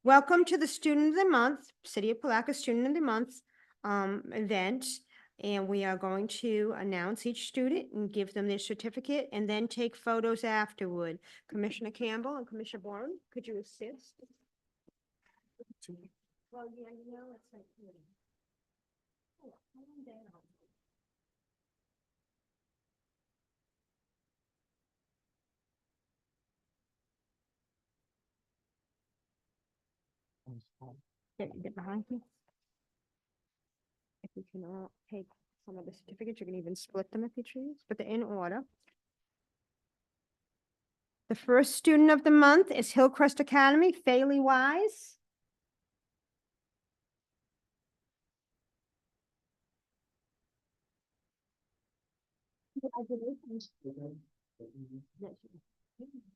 Welcome to the Student of the Month, City of Palatka Student of the Month event. And we are going to announce each student and give them their certificate and then take photos afterward. Commissioner Campbell and Commissioner Boren, could you assist? Well, yeah, you know, it's like, oh, calm down. Get behind me. If you can all take some of the certificates, you can even split them if you choose, but they're in order. The first student of the month is Hillcrest Academy, Faley Wise.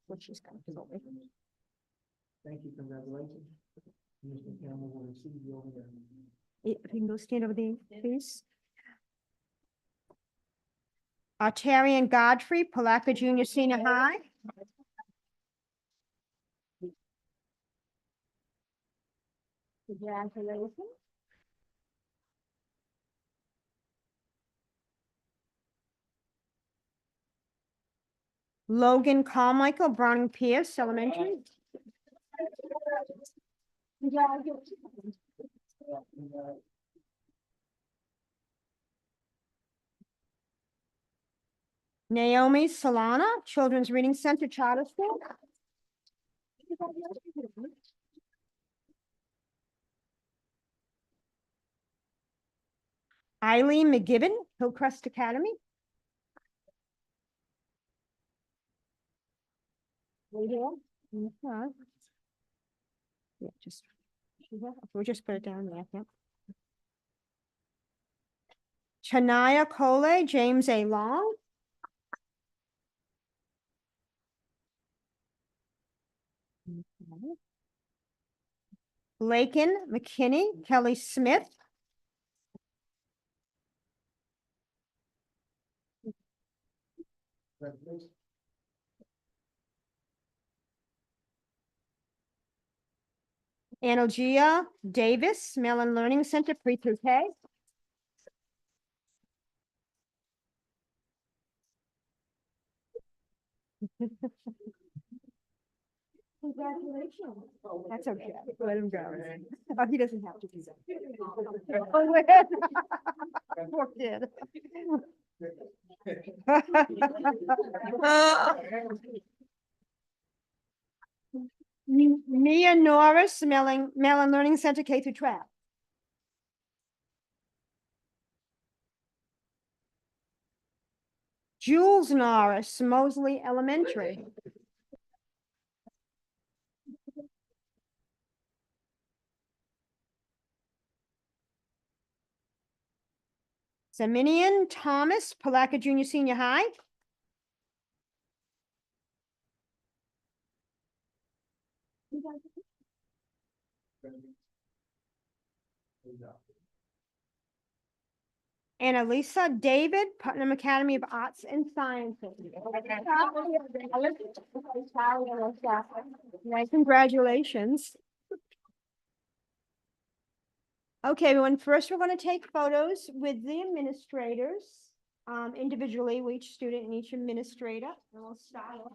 What she's got. Thank you, congratulations. Mr. Campbell will receive you over there. If you can go stand over there, please. Artarian Godfrey, Palatka Junior Senior High. Congratulations. Logan Carmichael, Browning Pierce Elementary. Naomi Solana, Children's Reading Center Charter School. Eileen McGibbon, Hillcrest Academy. Right here. Okay. Yeah, just, we'll just put it down there, yeah. Chania Cole, James A. Long. Okay. Lakin McKinney, Kelly Smith. Congratulations. Analgia Davis, Mellon Learning Center, pre through K. Congratulations. That's okay. Let him go. Oh, he doesn't have to do that. Oh, wait. Poor kid. Mia Norris, Mellon Learning Center, K through 12. Jules Norris, Mosley Elementary. Seminian Thomas, Palatka Junior Senior High. Annalisa David, Putnam Academy of Arts and Sciences. Nice, congratulations. Okay, everyone, first we're going to take photos with the administrators, individually, with each student and each administrator. And we'll start off.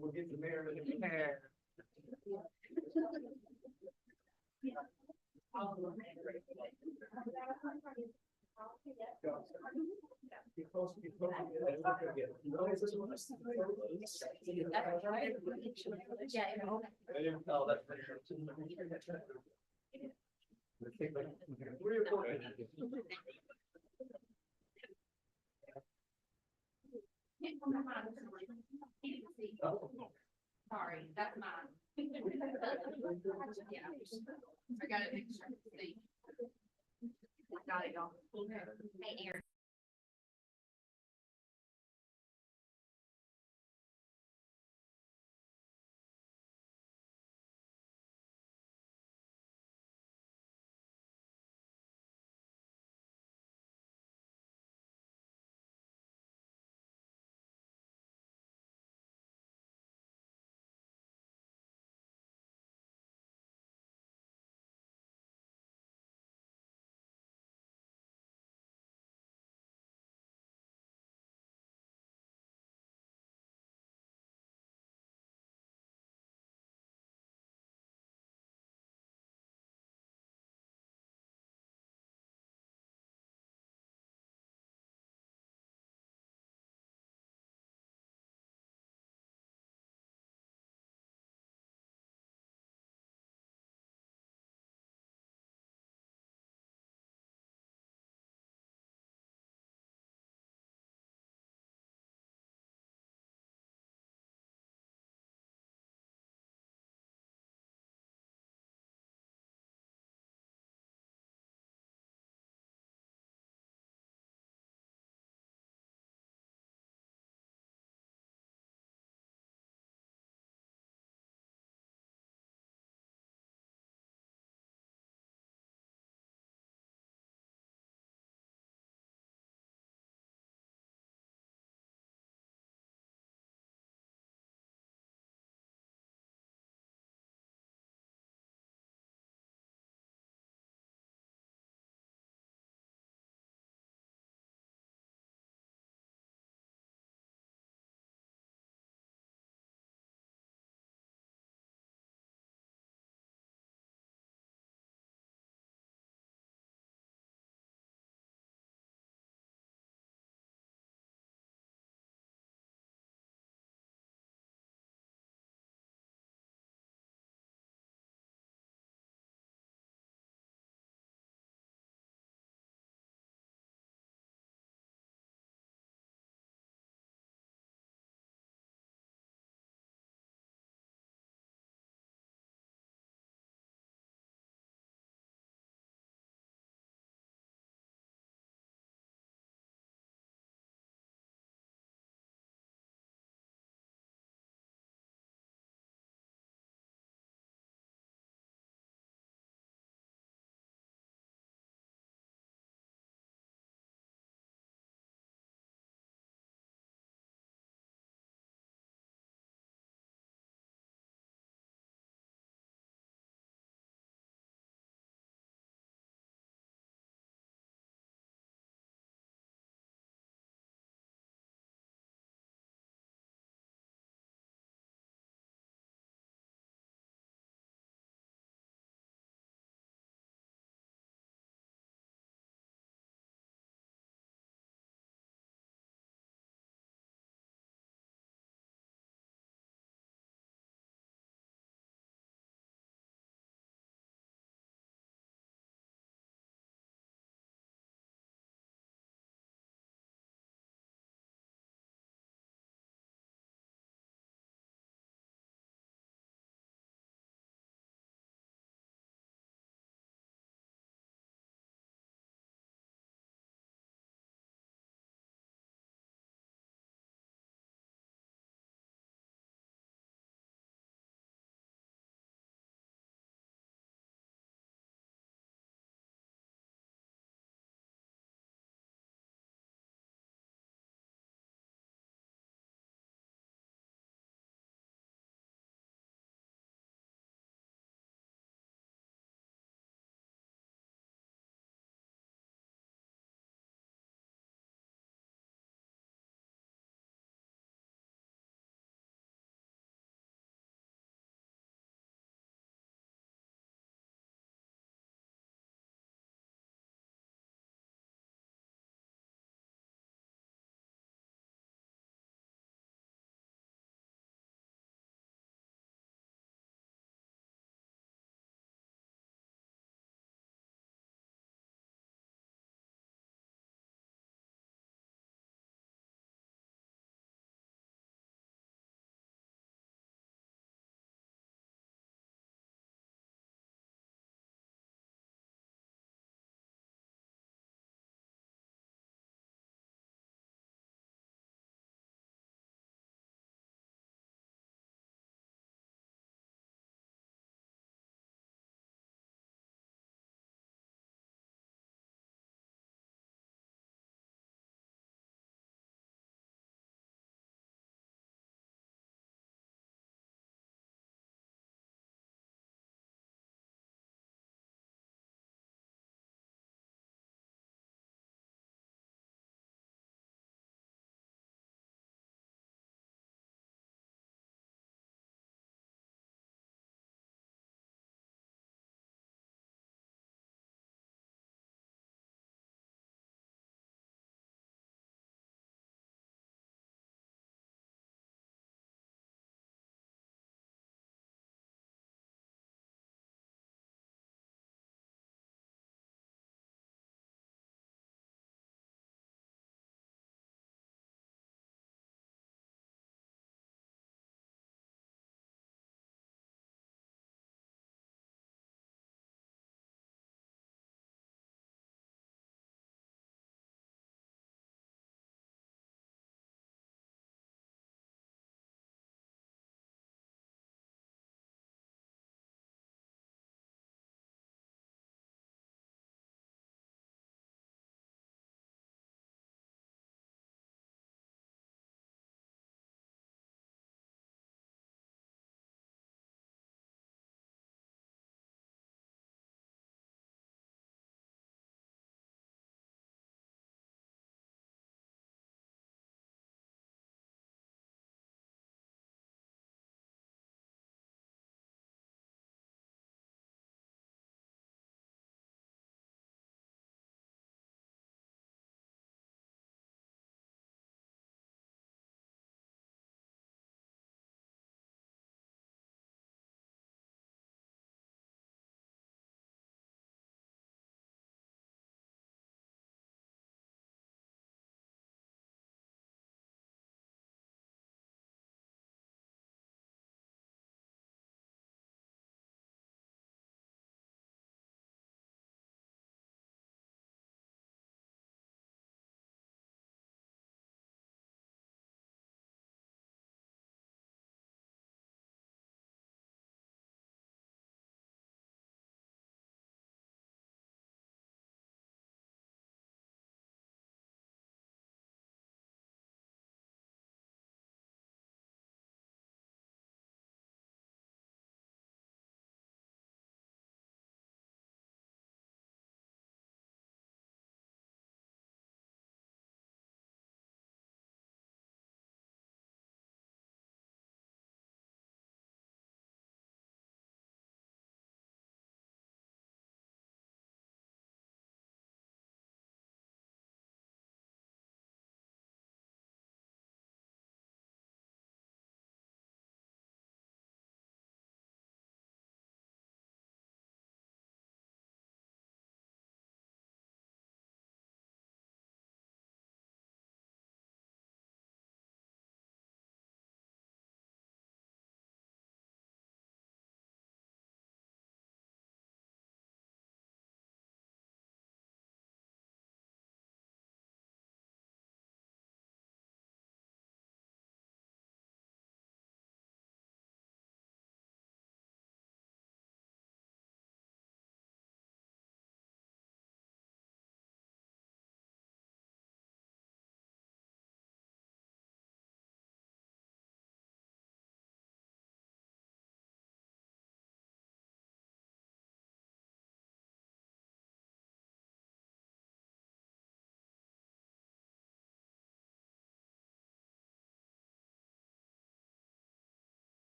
We'll get the mayor in the hair. Sorry, that's mine. I gotta make sure. Got it, y'all. Hey, Aaron.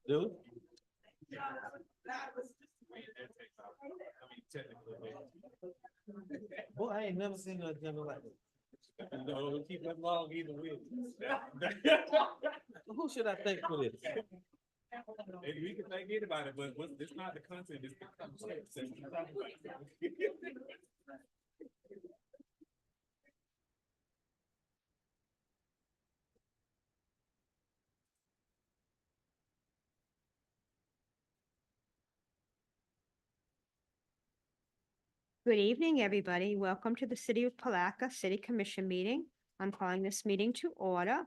Do? Boy, I ain't never seen no agenda like this. No, keep it long either way. Who should I thank for this? Maybe we can thank anybody, but it's not the content, it's the conversation. Good evening, everybody. Welcome to the City of Palatka City Commission meeting. I'm calling this meeting to order.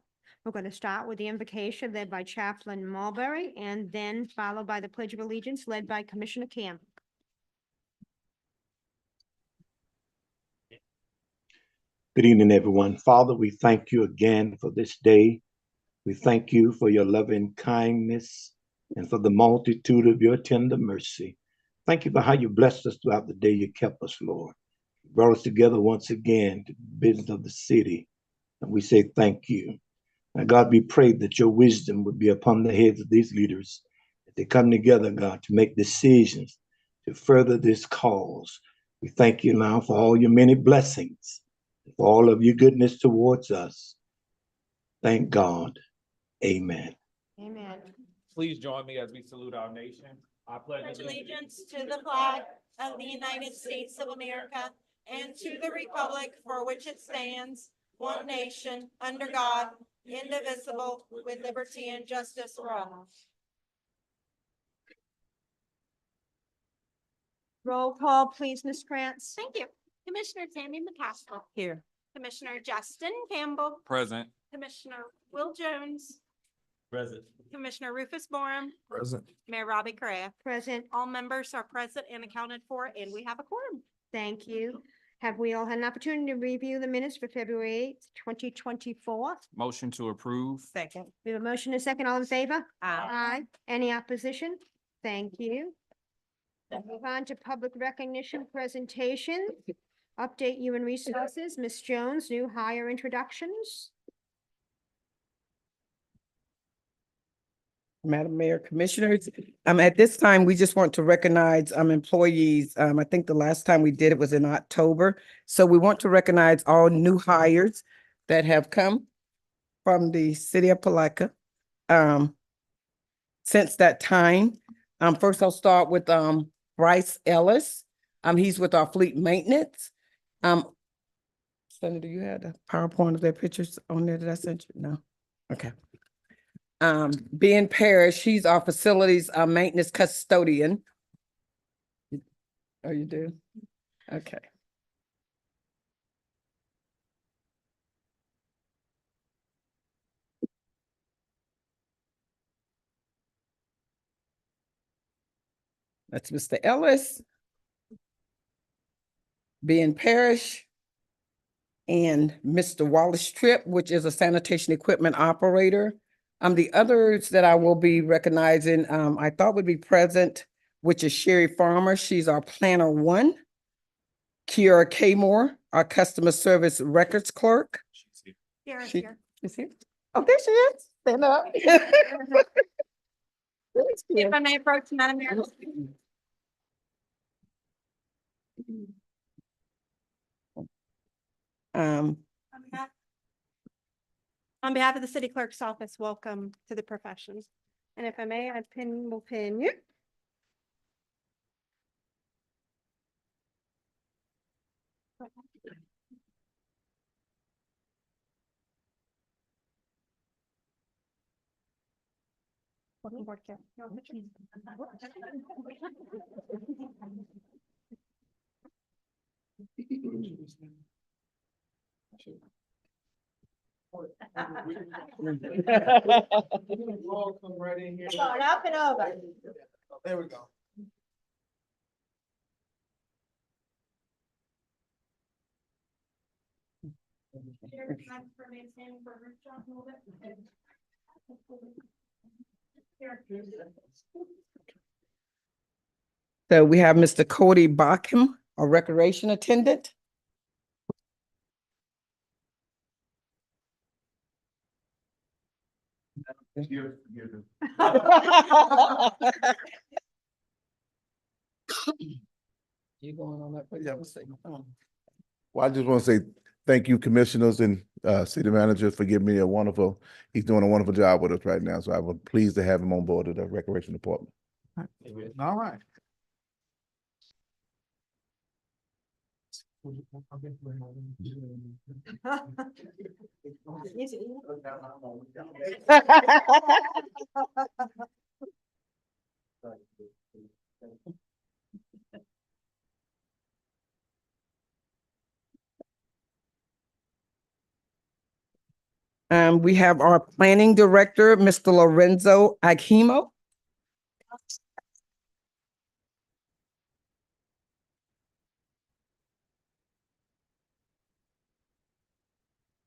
We're going to start with the invocation led by Chaplain Mulberry and then followed by the Pledge of Allegiance led by Commissioner Campbell. Good evening, everyone. Father, we thank you again for this day. We thank you for your loving kindness and for the multitude of your tender mercy. Thank you for how you blessed us throughout the day. You kept us, Lord. You brought us together once again to the business of the city. And we say thank you. And God, we pray that your wisdom would be upon the heads of these leaders as they come together, God, to make decisions to further this cause. We thank you now for all your many blessings, for all of your goodness towards us. Thank God. Amen. Amen. Please join me as we salute our nation. I Pledge allegiance to the flag of the United States of America and to the republic for which it stands, one nation, under God, indivisible, with liberty and justice for all. Roll call, please, Ms. Krantz. Thank you. Commissioner Tammy McCaskill. Here. Commissioner Justin Campbell. Present. Commissioner Will Jones. Present. Commissioner Rufus Borum. Present. Mayor Robbie Correa. Present. All members are present and accounted for, and we have a quorum. Thank you. Have we all had an opportunity to review the minutes for February 8th, 2024? Motion to approve. Second. We have a motion and a second. All in favor? Aye. Aye. Any opposition? Thank you. Move on to public recognition presentation. Update Human Resources, Ms. Jones, new hire introductions. Madam Mayor, Commissioners, at this time, we just want to recognize employees. I think the last time we did it was in October. So we want to recognize all new hires that have come from the city of Palatka since that time. First, I'll start with Bryce Ellis. He's with our fleet maintenance. Senator, you had a PowerPoint of their pictures on there that I sent you? No? Okay. Ben Parrish, he's our facilities maintenance custodian. Oh, you do? Okay. That's Mr. Ellis, Ben Parrish, and Mr. Wallace Tripp, which is a sanitation equipment operator. The others that I will be recognizing, I thought would be present, which is Sherry Farmer. She's our planner one. Kiara K. our customer service records clerk. Here, She- here. Is here? Oh, there she is. Stand up. If I may approach Madam Mayor. Um, On behalf of the city clerk's office, welcome to the profession. And if I may, will pin you. All come right in here. Start up and over. There we go. so we have Mr. Cody Bockham, a recreation attendant. You going on that? Yeah, we'll say. Well, I just want to say thank you, commissioners and city manager, for giving me he's doing a wonderful job with us right now. So I was pleased to have him on board of the recreation department. All right. We have our planning director, Mr. Lorenzo Aguimo.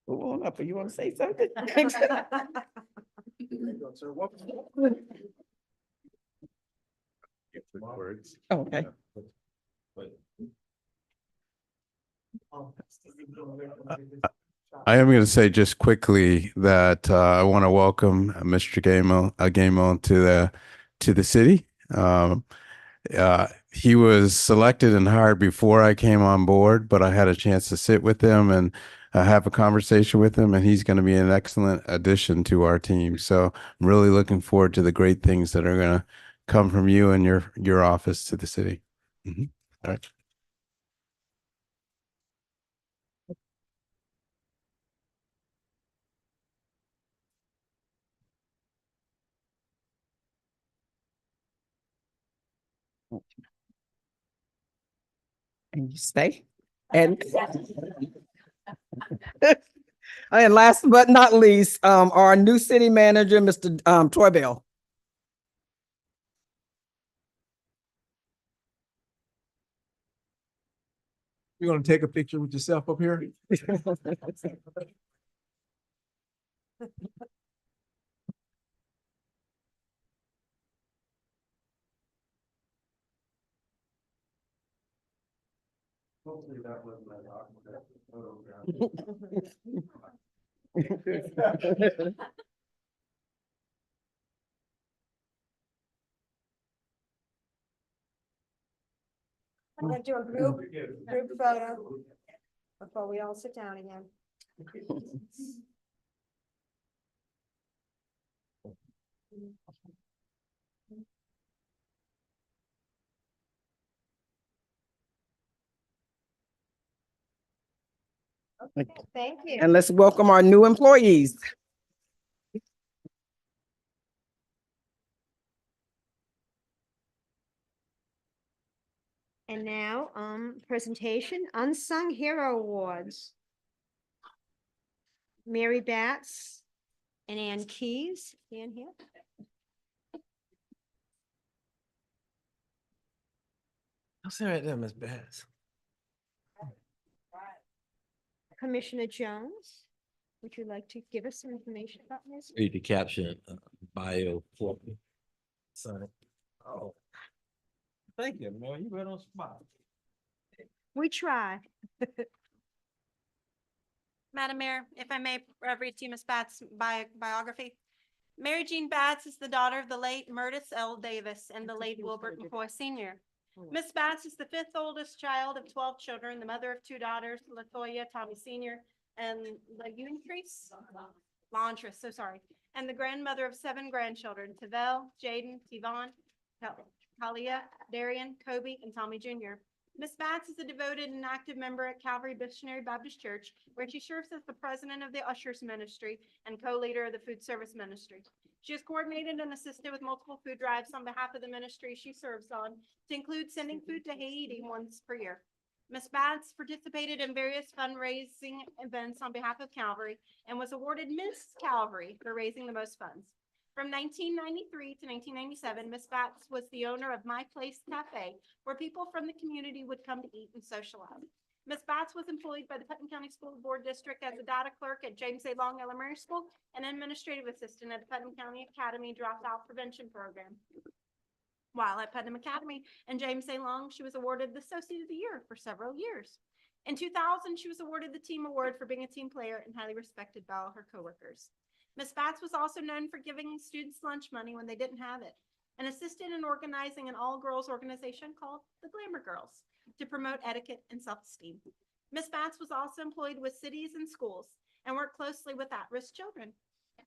Go on up, you want to say something? Okay. I am going to say just quickly that I want to welcome Mr. Gamo to the city. He was selected and hired before I came on board, but I had a chance to sit with him and have a conversation with him, and he's going to be an excellent addition to our team. So I'm really looking forward to the great things that are going to come from you and your office to the city. All right. And you stay. And and last but not least, our new city manager, Mr. Troy Bell. You're gonna take a picture with yourself up here? Hopefully that wasn't my photograph. I'm gonna do a group photo before we all sit down again. Okay, thank you. And let's welcome our new employees. And now, presentation, Unsung Hero Awards. Mary Batts and Ann Keys. Ann here. I'll say right there, Ms. Bass. Commissioner Jones, would you like to give us some information about this? Read the caption, bio for me. Sorry. Oh. Thank you, man. You right on spot. We try. Madam Mayor, if I may read to you Ms. Batts' biography. Mary Jean Batts is the daughter of the late Murtis L. Davis and the late Wilbert McCoy Sr. Ms. Batts is the fifth oldest child of 12 children, the mother of two daughters, Latoya, Tommy Sr., and Lantris, so sorry, and the grandmother of 7 grandchildren, Tavel, Jaden, Tivon, Kalia, Darian, Kobe, and Tommy Jr. Ms. Batts is a devoted and active member at Calvary Missionary Baptist Church, where she serves as the president of the Ushers Ministry and co-leader of the Food Service Ministry. She has coordinated and assisted with multiple food drives on behalf of the ministry she serves on, to include sending food to Haiti once per year. Ms. Batts participated in various fundraising events on behalf of Calvary and was awarded Miss Calvary for raising the most funds. From 1993 to 1997, Ms. Batts was the owner of My Place Cafe, where people from the community would come to eat and socialize. Ms. Batts was employed by the Putnam County School Board District as a data clerk at James A. Long Elementary School and administrative assistant at the Putnam County Academy Dropout Prevention Program. While at Putnam Academy and James A. Long, she was awarded the Associate of the Year for several years. In 2000, she was awarded the Team Award for being a team player and highly respected by all her coworkers. Ms. Batts was also known for giving students lunch money when they didn't have it, and assisted in organizing an all-girls organization called the Glamour Girls to promote etiquette and self-esteem. Ms. Batts was also employed with cities and schools and worked closely with at-risk children.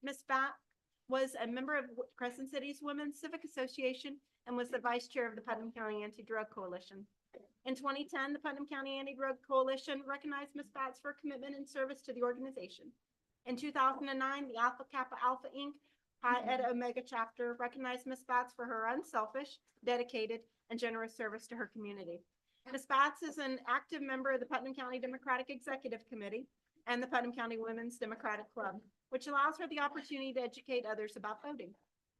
Ms. Batts was a member of Crescent City's Women's Civic Association and was the vice chair of the Putnam County Anti-Drug Coalition. In 2010, the Putnam County Anti-Drug Coalition recognized Ms. Batts for commitment and service to the organization. In 2009, the Alpha Kappa Alpha Inc. Pi Eta Omega chapter recognized Ms. Batts for her unselfish, dedicated, and generous service to her community. Ms. Batts is an active member of the Putnam County Democratic Executive Committee and the Putnam County Women's Democratic Club, which allows her the opportunity to educate others about voting.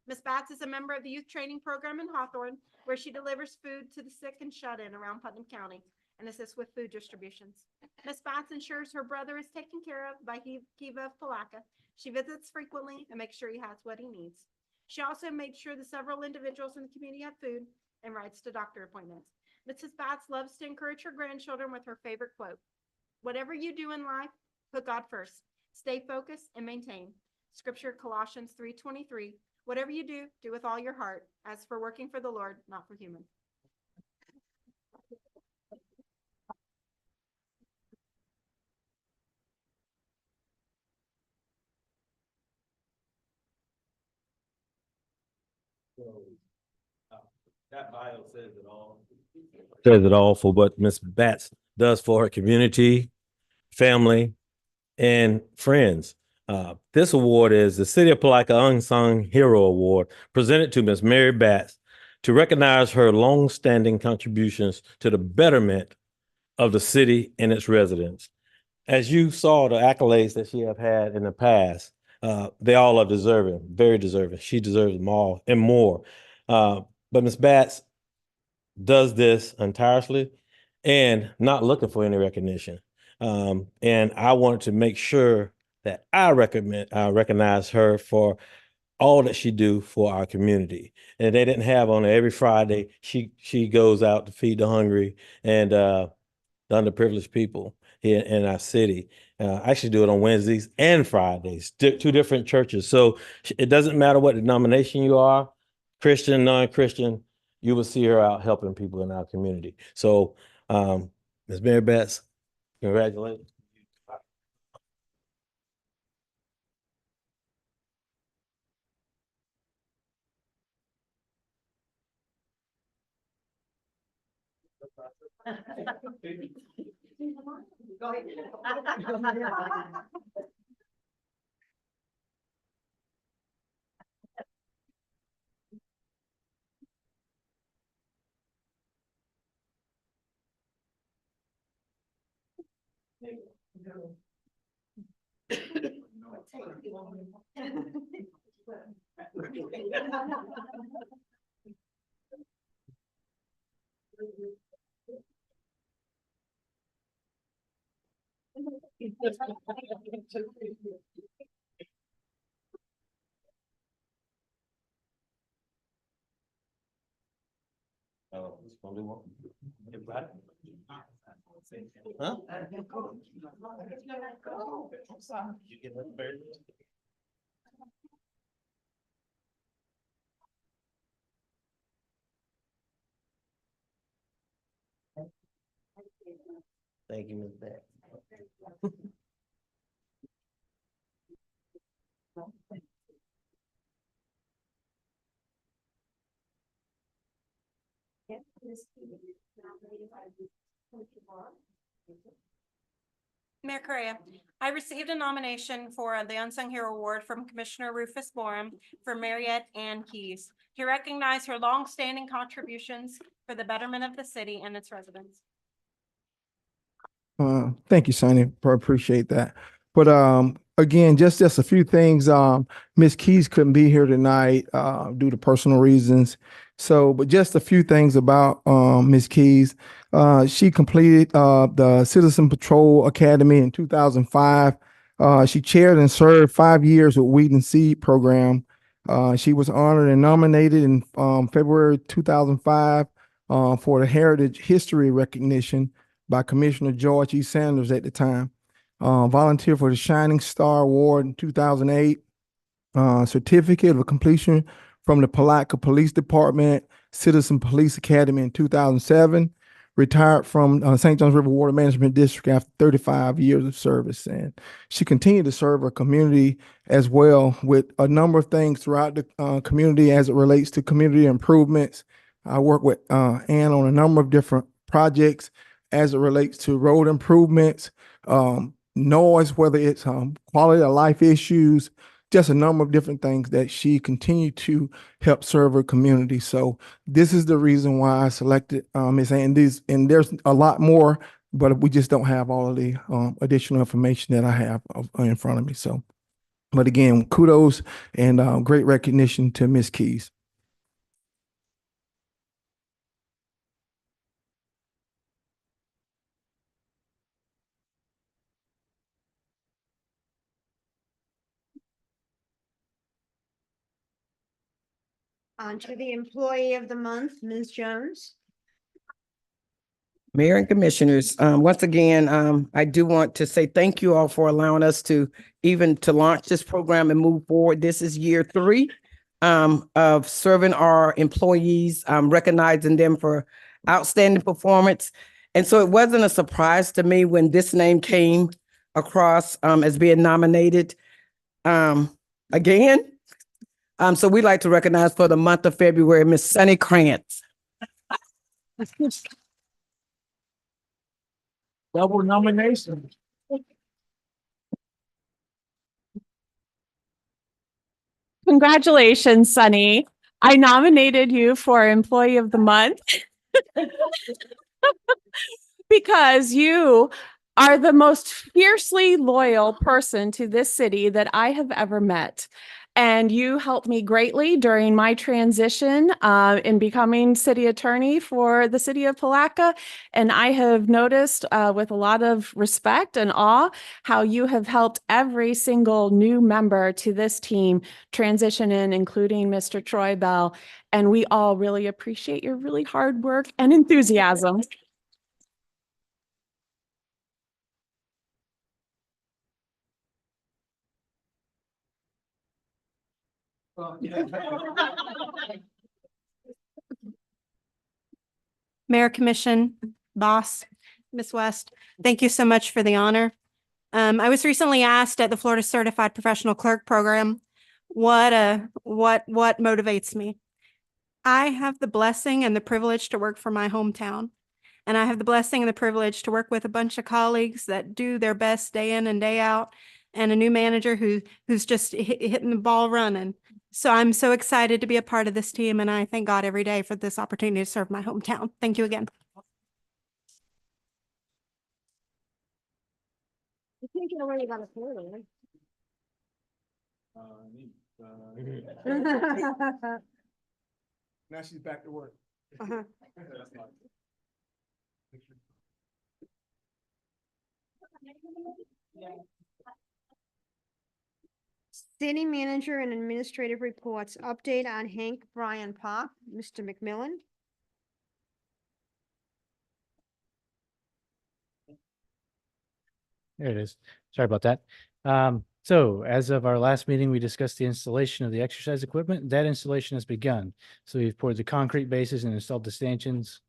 Ms. Batts is a member of the Youth Training Program in Hawthorne, where she delivers food to the sick and shut-in around Putnam County and assists with food distributions. Ms. Batts ensures her brother is taken care of by Kiva of Palatka. She visits frequently and makes sure he has what he needs. She also made sure that several individuals in the community have food and rides to doctor appointments. Mrs. Batts loves to encourage her grandchildren with her favorite quote: "Whatever you do in life, put God first. Stay focused and maintain." Scripture, Colossians 3:23. "Whatever you do, do with all your heart, as for working for the Lord, not for human." So, that bio says it all. Says it all for what Ms. Batts does for her community, family, and friends. This award is the City of Palatka Unsung Hero Award, presented to Ms. Mary Batts to recognize her longstanding contributions to the betterment of the city and its residents. As you saw the accolades that she have had in the past, they all are deserving, very deserving. She deserves them all and more. But Ms. Batts does this entirely and not looking for any recognition. And I wanted to make sure that I recognize her for all that she do for our community. And they didn't have on her every Friday. She goes out to feed the hungry and the underprivileged people here in our city. I actually do it on Wednesdays and Fridays, two different churches. So it doesn't matter what denomination you are, Christian, non-Christian, you will see her out helping people in our community. So Ms. Mary Batts, congratulations. Oh, it's only one. Everybody? Huh? You get that bird? Thank you, Ms. Batts. Mayor Correa, I received a nomination for the Unsung Hero Award from Commissioner Rufus Borum for Mariette Ann Keys to recognize her longstanding contributions for the betterment of the city and its residents. Thank you, Sonny. Appreciate that. But again, just a few things. Ms. Keys couldn't be here tonight due to personal reasons. So, but just a few things about Ms. Keys. She completed the Citizen Patrol Academy in 2005. She chaired and served 5 years with Weed and Seed program. She was honored and nominated in February 2005 for the Heritage History Recognition by Commissioner George E. Sanders at the time. Volunteered for the Shining Star Award in 2008. certificate of completion from the Palatka Police Department, Citizen Police Academy in 2007. Retired from St. Johns River Water Management District after 35 years of service. And she continued to serve her community as well with a number of things throughout the community as it relates to community improvements. I work with Ann on a number of different projects as it relates to road improvements, noise, whether it's quality of life issues, just a number of different things that she continued to help serve her community. So this is the reason why I selected Ms. Andes, and there's a lot more, but we just don't have all of the additional information that I have in front of me. So, but again, kudos and great recognition to Ms. Keys. On to the Employee of the Month, Ms. Jones. Mayor and Commissioners, once again, I do want to say thank you all for allowing us to launch this program and move forward. This is year 3 of serving our employees, recognizing them for outstanding performance. And so it wasn't a surprise to me when this name came across as being nominated again. So we'd like to recognize for the month of February, Miss Sunny Krantz. Double nomination. Congratulations, Sunny. I nominated you for Employee of the Month because you are the most fiercely loyal person to this city that I have ever met. And you helped me greatly during my transition in becoming city attorney for the city of Palatka. And I have noticed with a lot of respect and awe how you have helped every single new member to this team transition in, including Mr. Troy Bell. And we all really appreciate your really hard work and enthusiasm. Mayor, Commission, Boss, Ms. West, thank you so much for the honor. I was recently asked at the Florida Certified Professional Clerk Program, what motivates me? I have the blessing and the privilege to work for my hometown. And I have the blessing and the privilege to work with a bunch of colleagues that do their best day in and day out, and a new manager who's just hitting the ball running. So I'm so excited to be a part of this team, and I thank God every day for this opportunity to serve my hometown. Thank you again. I think you already got a photo. Now she's back to work. Uh-huh. City manager and administrative reports. Update on Hank Bryan Park. Mr. McMillan. There it is. Sorry about that. So as of our last meeting, we discussed the installation of the exercise equipment. That installation has begun. So we've poured the concrete bases and installed the stanchions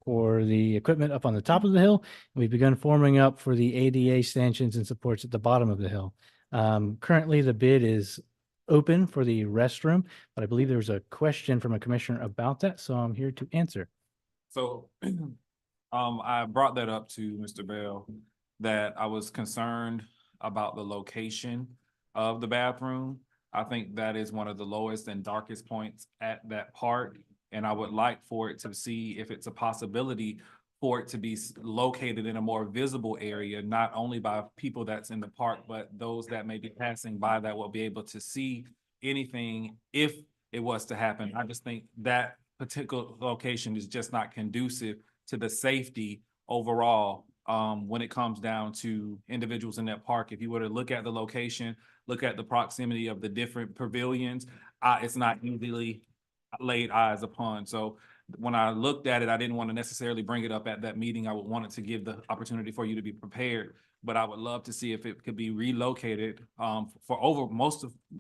for the equipment up on the top of the hill. We've begun forming up for the ADA stanchions and supports at the bottom of the hill. Currently, the bid is open for the restroom, but I believe there was a question from a commissioner about that, so I'm here to answer. So I brought that up to Mr. Bell, that I was concerned about the location of the bathroom. I think that is one of the lowest and darkest points at that park. And I would like for it to see if it's a possibility for it to be located in a more visible area, not only by people that's in the park, but those that may be passing by that will be able to see anything if it was to happen. I just think that particular location is just not conducive to the safety overall when it comes down to individuals in that park. If you were to look at the location, look at the proximity of the different pavilions, it's not easily laid eyes upon. So when I looked at it, I didn't want to necessarily bring it up at that meeting. I would want it to give the opportunity for you to be prepared. But I would love to see if it could be relocated for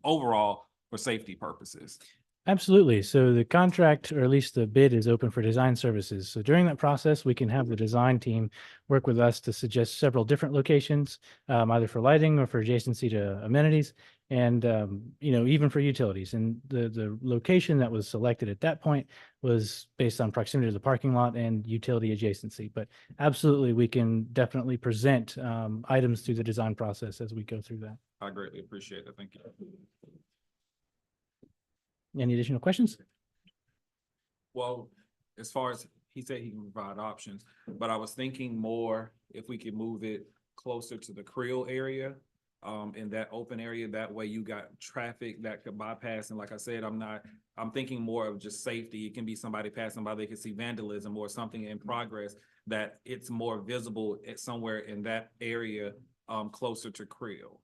overall for safety purposes. Absolutely. So the contract, or at least the bid, is open for design services. So during that process, we can have the design team work with us to suggest several different locations, either for lighting or for adjacency to amenities, and even for utilities. And the location that was selected at that point was based on proximity to the parking lot and utility adjacency. But absolutely, we can definitely present items through the design process as we go through that. I greatly appreciate it. Thank you. Any additional questions? Well, as far as he said he can provide options, but I was thinking more if we could move it closer to the Creel area, in that open area. That way you got traffic that could bypass. And like I said, I'm thinking more of just safety. It can be somebody passing by, they can see vandalism or something in progress, that it's more visible at somewhere in that area, closer to Creel.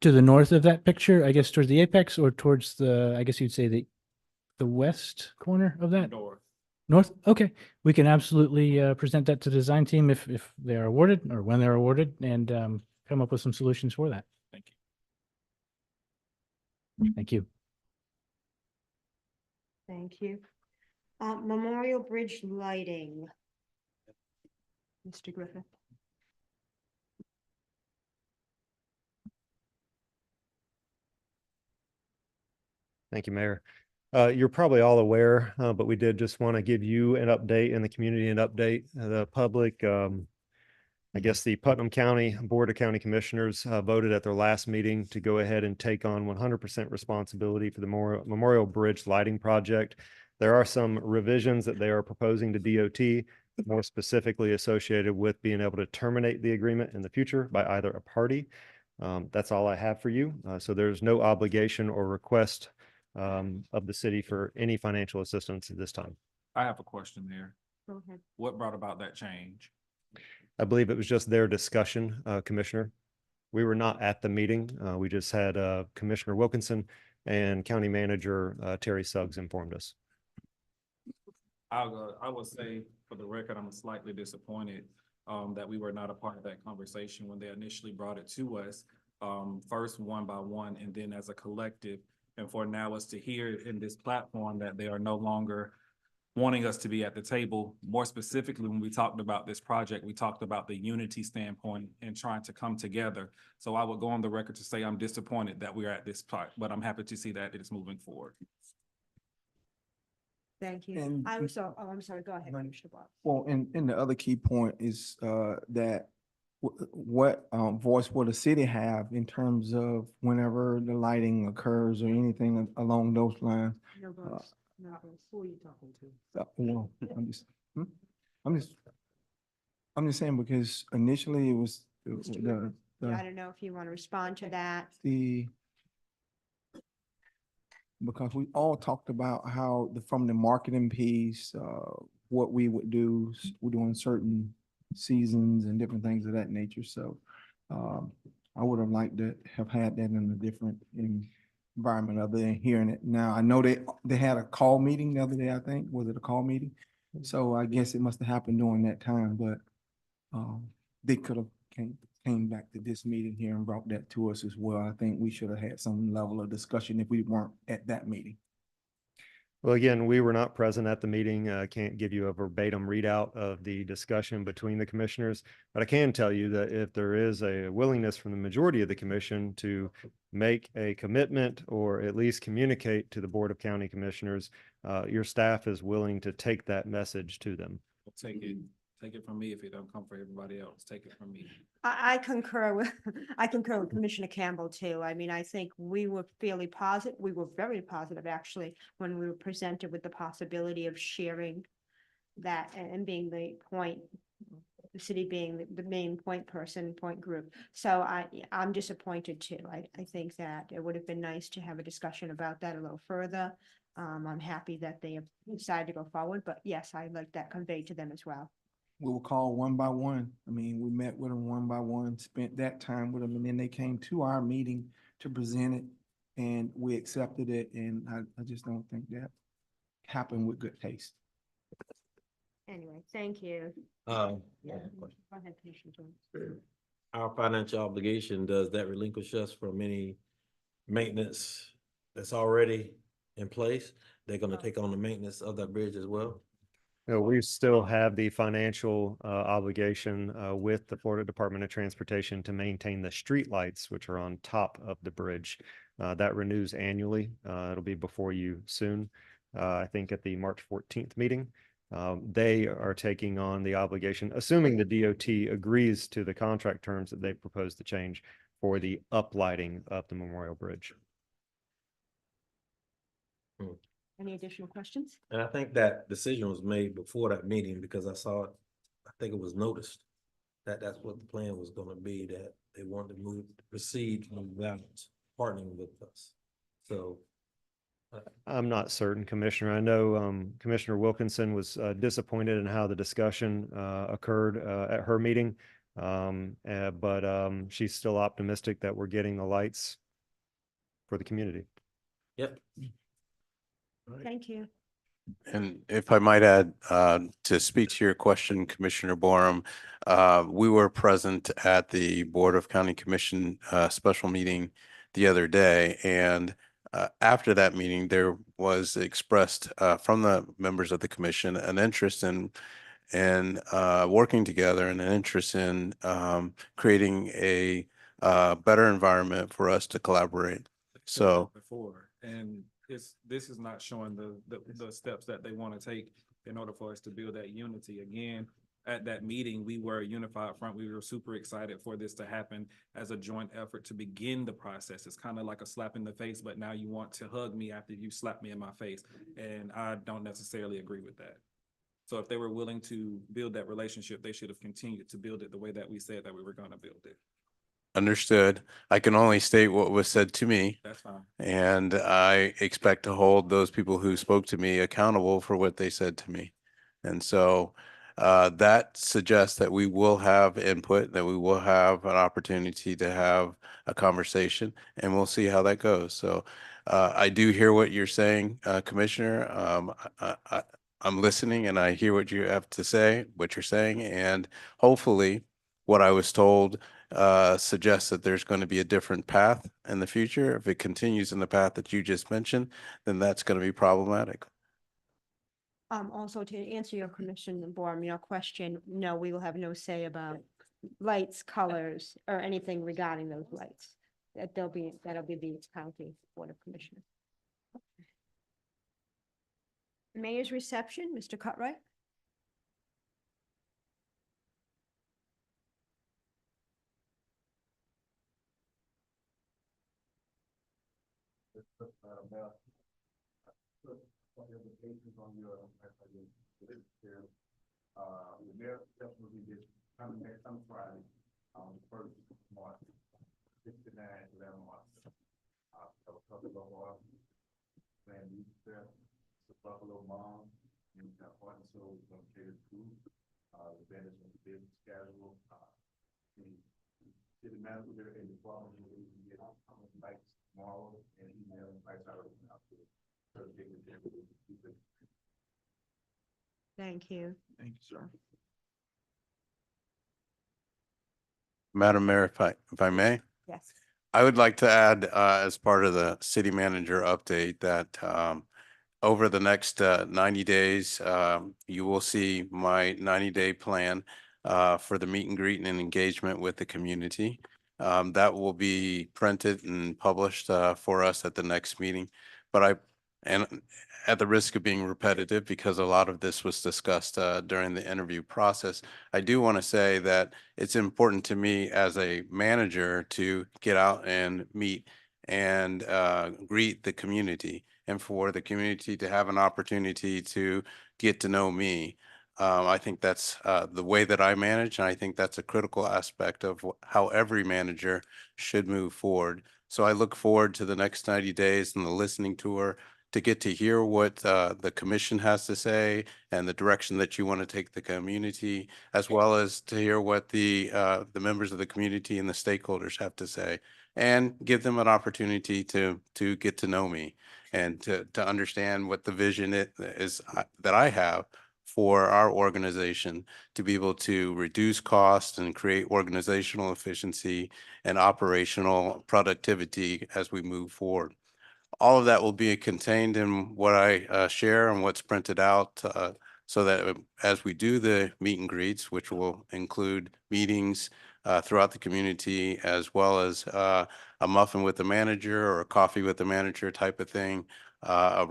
To the north of that picture, I guess towards the apex, or towards I guess you'd say the west corner of that? North. North? Okay. We can absolutely present that to the design team if they are awarded, or when they're awarded, and come up with some solutions for that. Thank you. Thank you. Thank you. Memorial Bridge lighting. Mr. Griffith. Thank you, Mayor. You're probably all aware, but we did just want to give you an update and the community an update. The public, I guess the Putnam County Board of County Commissioners voted at their last meeting to go ahead and take on 100% responsibility for the Memorial Bridge lighting project. There are some revisions that they are proposing to DOT, more specifically associated with being able to terminate the agreement in the future by either a party. That's all I have for you. So there's no obligation or request of the city for any financial assistance at this time. I have a question there. Go ahead. What brought about that change? I believe it was just their discussion, Commissioner. We were not at the meeting. We just had Commissioner Wilkinson and County Manager Terry Suggs informed us. I will say, for the record, I'm slightly disappointed that we were not a part of that conversation when they initially brought it to us, first one by one and then as a collective. And for now us to hear in this platform that they are no longer wanting us to be at the table. More specifically, when we talked about this project, we talked about the unity standpoint and trying to come together. So I would go on the record to say I'm disappointed that we're at this part, but I'm happy to see that it is moving forward. Thank you. And- I'm sorry, go ahead, Mr. Bob. Well, and the other key point is that what voice will the city have in terms of whenever the lighting occurs or anything along those lines? No votes. No votes. Who are you talking to? Well, I'm just saying, because initially it was Mr. I don't know if you want to respond to that. Because we all talked about how from the marketing piece, what we would do, we're doing certain seasons and different things of that nature. So I would have liked to have had that in a different environment other than hearing it. Now, I know they had a call meeting the other day, I think. Was it a call meeting? So I guess it must have happened during that time, but they could have came back to this meeting here and brought that to us as well. I think we should have had some level of discussion if we weren't at that meeting. Well, again, we were not present at the meeting. I can't give you a verbatim readout of the discussion between the commissioners, but I can tell you that if there is a willingness from the majority of the commission to make a commitment or at least communicate to the Board of County Commissioners, your staff is willing to take that message to them. Take it from me. If it don't come for everybody else, take it from me. I concur with Commissioner Campbell too. I mean, I think we were fairly positive. We were very positive actually when we were presented with the possibility of sharing that and being the city being the main point group. So I'm disappointed too. I think that it would have been nice to have a discussion about that a little further. I'm happy that they have decided to go forward, but yes, I'd like that conveyed to them as well. We were called one by one. I mean, we met with them one by one, spent that time with them, and then they came to our meeting to present it, and we accepted it, and I just don't think that happen with good taste. Anyway, thank you. Um, Go ahead, Commissioner Jones. our financial obligation, does that relinquish us from any maintenance that's already in place? They're gonna take on the maintenance of that bridge as well? No, we still have the financial obligation with the Florida Department of Transportation to maintain the streetlights, which are on top of the bridge. That renews annually. It'll be before you soon, I think at the March 14th meeting. They are taking on the obligation, assuming the DOT agrees to the contract terms that they propose to change for the uplighting of the Memorial Bridge. Any additional questions? And I think that decision was made before that meeting because I saw it, I think it was noticed that that's what the plan was gonna be, that they wanted to proceed without partnering with us. So I'm not certain, Commissioner. I know Commissioner Wilkinson was disappointed in how the discussion occurred at her meeting. But she's still optimistic that we're getting the lights for the community. yep. Thank you. And if I might add, to speak to your question, Commissioner Borum, we were present at the Board of County Commission special meeting the other day. And after that meeting, there was expressed from the members of the commission an interest in working together and an interest in creating a better environment for us to collaborate. So Before, and this is not showing the steps that they want to take in order for us to build that unity. Again, at that meeting, we were a unified front. We were super excited for this to happen as a joint effort to begin the process. It's kind of like a slap in the face, but now you want to hug me after you slap me in my face. And I don't necessarily agree with that. So if they were willing to build that relationship, they should have continued to build it the way that we said that we were going to build it. understood. I can only state what was said to me. That's fine. And I expect to hold those people who spoke to me accountable for what they said to me. And so that suggests that we will have input, that we will have an opportunity to have a conversation, and we'll see how that goes. So I do hear what you're saying, Commissioner. I'm listening and I hear what you have to say, what you're saying, and hopefully what I was told suggests that there's going to be a different path in the future. If it continues in the path that you just mentioned, then that's going to be problematic. Also to answer your Commissioner Borum, your question, no, we will have no say about lights, colors, or anything regarding those lights. That'll be the county Board of Commissioners. Mayor's reception, Mr. Cutright. Come Friday, first March, 69 to 11 March. Have a couple of plan there, the Buffalo Mom, and also from Cater School, the band is on the business schedule. The city manager and the department will get invites tomorrow and email invites out to. Thank you. Thank you, sir. Madam Mayor, if I may, Yes. I would like to add, as part of the city manager update, that over the next 90 days, you will see my 90-day plan for the meet and greet and engagement with the community. That will be printed and published for us at the next meeting. But and at the risk of being repetitive, because a lot of this was discussed during the interview process, I do want to say that it's important to me as a manager to get out and meet and greet the community, and for the community to have an opportunity to get to know me. I think that's the way that I manage, and I think that's a critical aspect of how every manager should move forward. So I look forward to the next 90 days and the listening tour to get to hear what the commission has to say and the direction that you want to take the community, as well as to hear what the members of the community and the stakeholders have to say. and give them an opportunity to get to know me and to understand what the vision is that I have for our organization to be able to reduce costs and create organizational efficiency and operational productivity as we move forward. All of that will be contained in what I share and what's printed out, so that as we do the meet and greets, which will include meetings throughout the community, as well as a muffin with the manager or a coffee with the manager type of thing, at a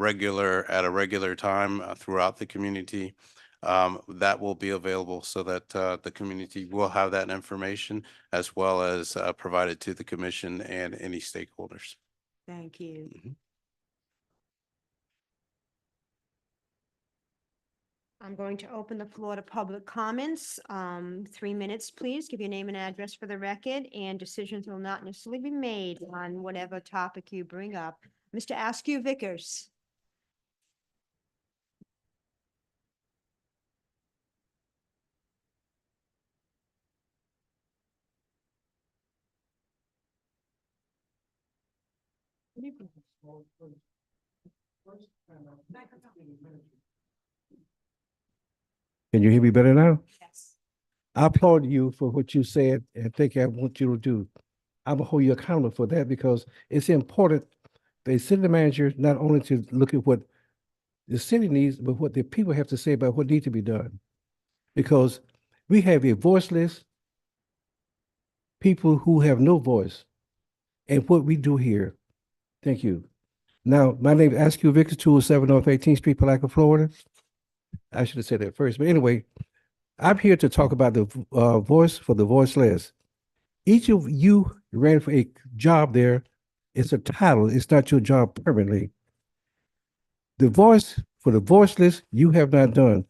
regular time throughout the community, that will be available so that the community will have that information, as well as provided to the commission and any stakeholders. Thank you. Mhm. I'm going to open the floor to public comments. 3 minutes, please. Give your name and address for the record, and decisions will not necessarily be made on whatever topic you bring up. Mr. Askew Vickers. Can you hear me better now? Yes. I applaud you for what you said and think I want you to do. I will hold you accountable for that because it's important the city manager not only to look at what the city needs, but what the people have to say about what needs to be done. Because we have a voiceless people who have no voice in what we do here. Thank you. Now, my name is Askew Vickers, 207 North 18th Street, Palatka, Florida. I should have said that first, but anyway, I'm here to talk about the voice for the voiceless. Each of you ran for a job there. It's a title. It's not your job permanently. The voice for the voiceless, you have not done.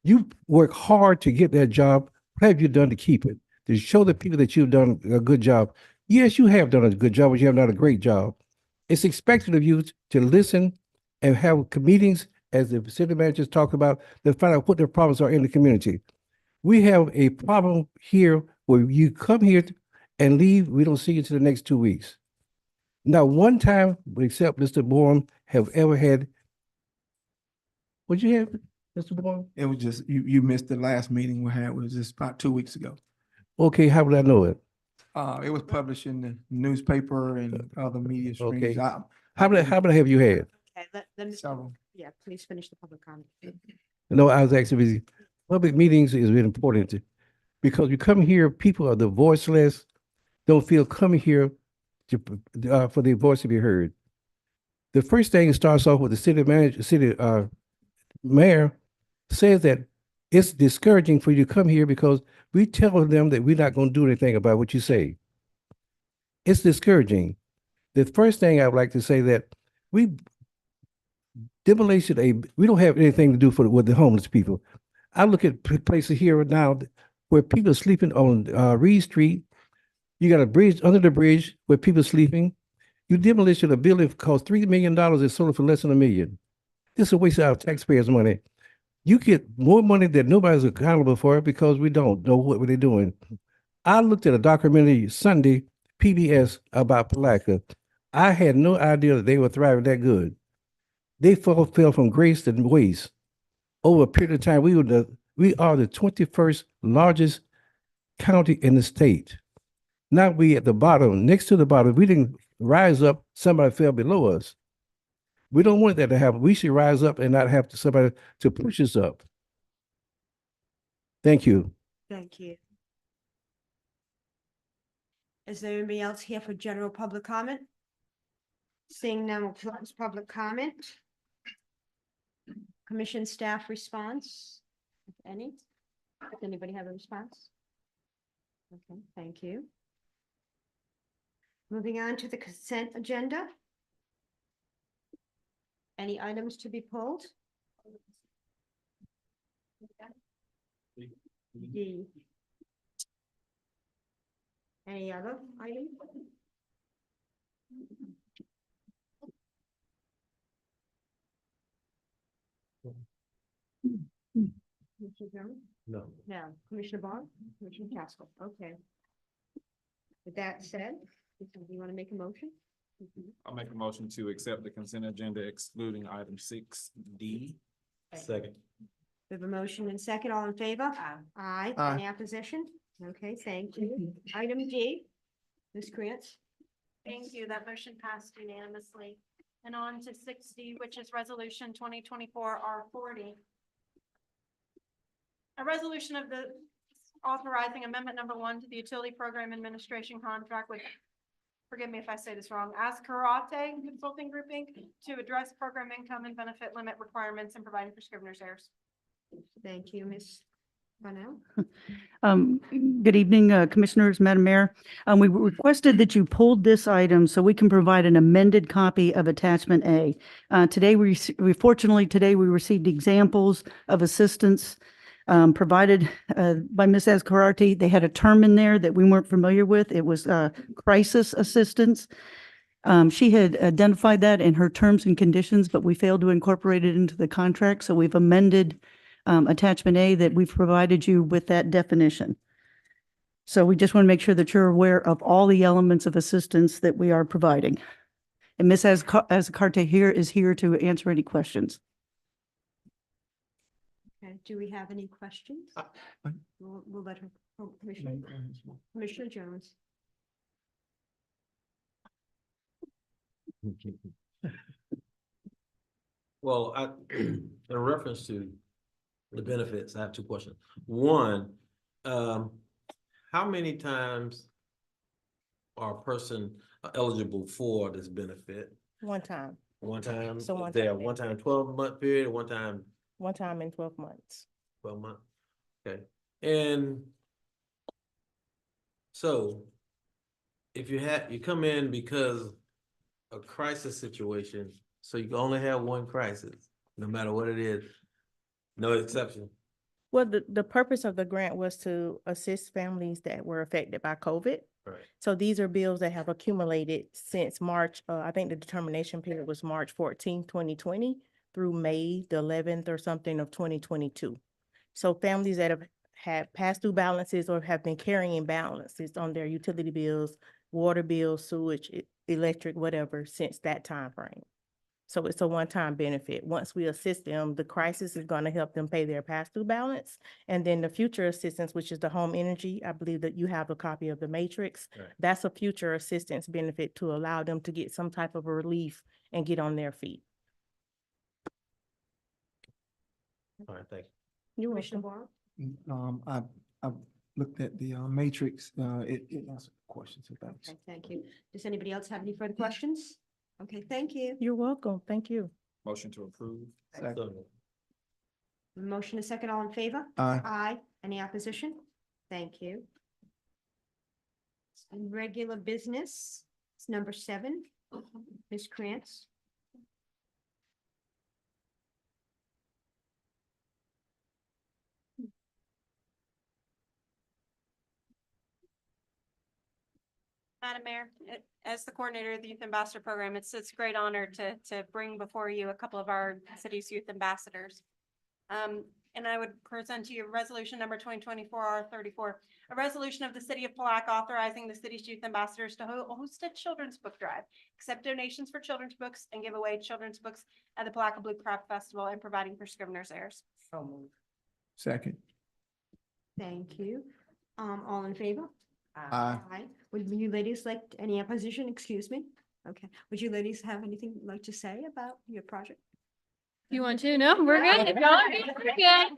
You work hard to get that job. What have you done to keep it? To show the people that you've done a good job. Yes, you have done a good job, but you have not a great job. It's expected of you to listen and have meetings, as the city managers talk about, to find out what the problems are in the community. We have a problem here where you come here and leave, we don't see you till the next 2 weeks. Not one time, except Mr. Bourne, have ever had. What'd you have, Mr. Bourne? It was just, you missed the last meeting we had, it was just about 2 weeks ago. Okay, how would I know it? It was published in the newspaper and other media Okay. streams. How many have you had? Okay, let me, Several. yeah, please finish the public comment. No, I was actually busy. Public meetings is really important because you come here, people are the voiceless, don't feel coming here for their voice to be heard. The first thing starts off with the city mayor says that it's discouraging for you to come here because we tell them that we're not going to do anything about what you say. It's discouraging. The first thing I would like to say that we we don't have anything to do with the homeless people. I look at places here now where people are sleeping on Reed Street. You got a bridge under the bridge where people are sleeping. You demolish a building that costs $3 million and sold it for less than $1 million. This is a waste of our taxpayers' money. You get more money that nobody's accountable for because we don't know what they're doing. I looked at a documentary Sunday, PBS, about Palatka. I had no idea that they were thriving that good. They fell from grace to waste. Over a period of time, we are the 21st largest county in the state. Now we at the bottom, next to the bottom. We didn't rise up, somebody fell below us. We don't want that to happen. We should rise up and not have somebody to push us up. Thank you. Thank you. Is there anybody else here for general public comment? Seeing none, we'll close public comment. Commission staff response, if any? Does anybody have a response? Okay, thank you. Moving on to the consent agenda. Any items to be pulled? D. Any other item? Commissioner German? No. No. Commissioner Bond? Commissioner Castle? Okay. With that said, Do you want to make a motion? I'll make a motion to accept the consent agenda excluding item 6D. Second. We have a motion and second, all in favor? Aye. Aye. Any opposition? Okay, thank you. Item D, Ms. Krantz. Thank you. That motion passed unanimously. And on to 6D, which is resolution 2024 R40. A resolution of the authorizing amendment number 1 to the utility program administration contract with, forgive me if I say this wrong, as Karate Consulting Group Inc. to address program income and benefit limit requirements and providing for scrivener's errors. Thank you, Ms. Bunnell. Good evening, Commissioners, Madam Mayor. We requested that you pulled this item so we can provide an amended copy of Attachment A. Today, fortunately, today we received examples of assistance provided by Ms. Ascarati. They had a term in there that we weren't familiar with. It was crisis assistance. She had identified that in her terms and conditions, but we failed to incorporate it into the contract. So we've amended Attachment A that we've provided you with that definition. So we just want to make sure that you're aware of all the elements of assistance that we are providing. And Ms. Ascarati here is here to answer any questions. Okay, do we have any questions? We'll let her, Commissioner Jones. Well, in reference to the benefits, I have two questions. One, how many times are a person eligible for this benefit? One time, One time? So one There, time. one time 12-month period, one time one time in 12 months. 12 months? Okay. And so if you come in because a crisis situation, so you can only have one crisis, no matter what it is, no exception. Well, the purpose of the grant was to assist families that were affected by COVID. Right. So these are bills that have accumulated since March, I think the determination period was March 14, 2020 through May the 11th or something of 2022. So families that have had past due balances or have been carrying balances on their utility bills, water bills, sewage, electric, whatever, since that time frame. So it's a one-time benefit. Once we assist them, the crisis is going to help them pay their past due balance. And then the future assistance, which is the home energy, I believe that you have a copy of the matrix. Right. That's a future assistance benefit to allow them to get some type of a relief and get on their feet. All right, thank You're Commissioner welcome. Barr. I've looked at the matrix. It answered questions. So thanks. Okay, thank you. Does anybody else have any further questions? Okay, thank you. You're welcome. Thank you. Motion to approve. you. Motion is second, all in favor? Aye. Aye. Any opposition? Thank you. And regular business, it's number 7. Ms. Krantz. Madam Mayor, as the coordinator of the Youth Ambassador Program, it's a great honor to bring before you a couple of our city's youth ambassadors. And I would present to you resolution number 2024 R34, a resolution of the city of Palatka authorizing the city's youth ambassadors to host a children's book drive, accept donations for children's books, and give away children's books at the Palatka Blue Crab Festival and providing for scrivener's errors. So moved. Second. Thank you. All in favor? Aye. Aye. Would you ladies like any opposition? Excuse me. Okay. Would you ladies have anything you'd like to say about your project? You want to? No, we're good. If y'all are good, we're good.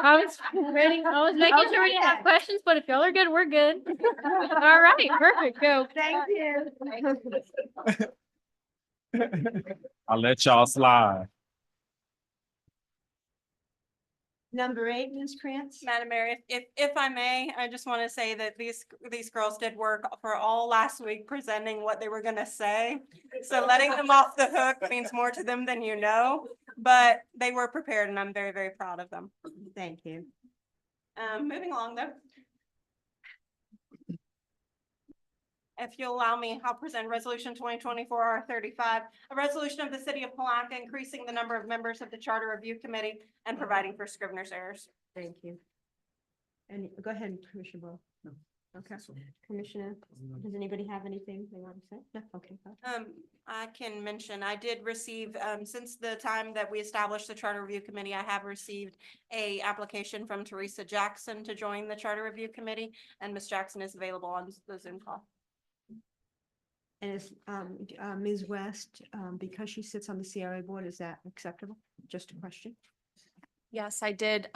I was ready. I was making sure we didn't have questions, but if y'all are good, we're good. All right, perfect. Go. Thank you. I'll let y'all slide. Number 8, Ms. Krantz. Madam Mayor, if I may, I just want to say that these girls did work for all last week presenting what they were going to say. So letting them off the hook means more to them than you know, but they were prepared and I'm very, very proud of them. Thank you. Moving along though. If you'll allow me, I'll present resolution 2024 R35, a resolution of the city of Palatka increasing the number of members of the Charter Review Committee and providing for scrivener's errors. Thank you. And go ahead, Commissioner Bowe. Okay, Commissioner, does anybody have anything they want to say? No, okay. go ahead. I can mention, I did receive, since the time that we established the Charter Review Committee, I have received a application from Teresa Jackson to join the Charter Review Committee, and Ms. Jackson is available on the Zoom call. And is, Ms. West, because she sits on the CRA board, is that acceptable? Just a question. Yes, I did.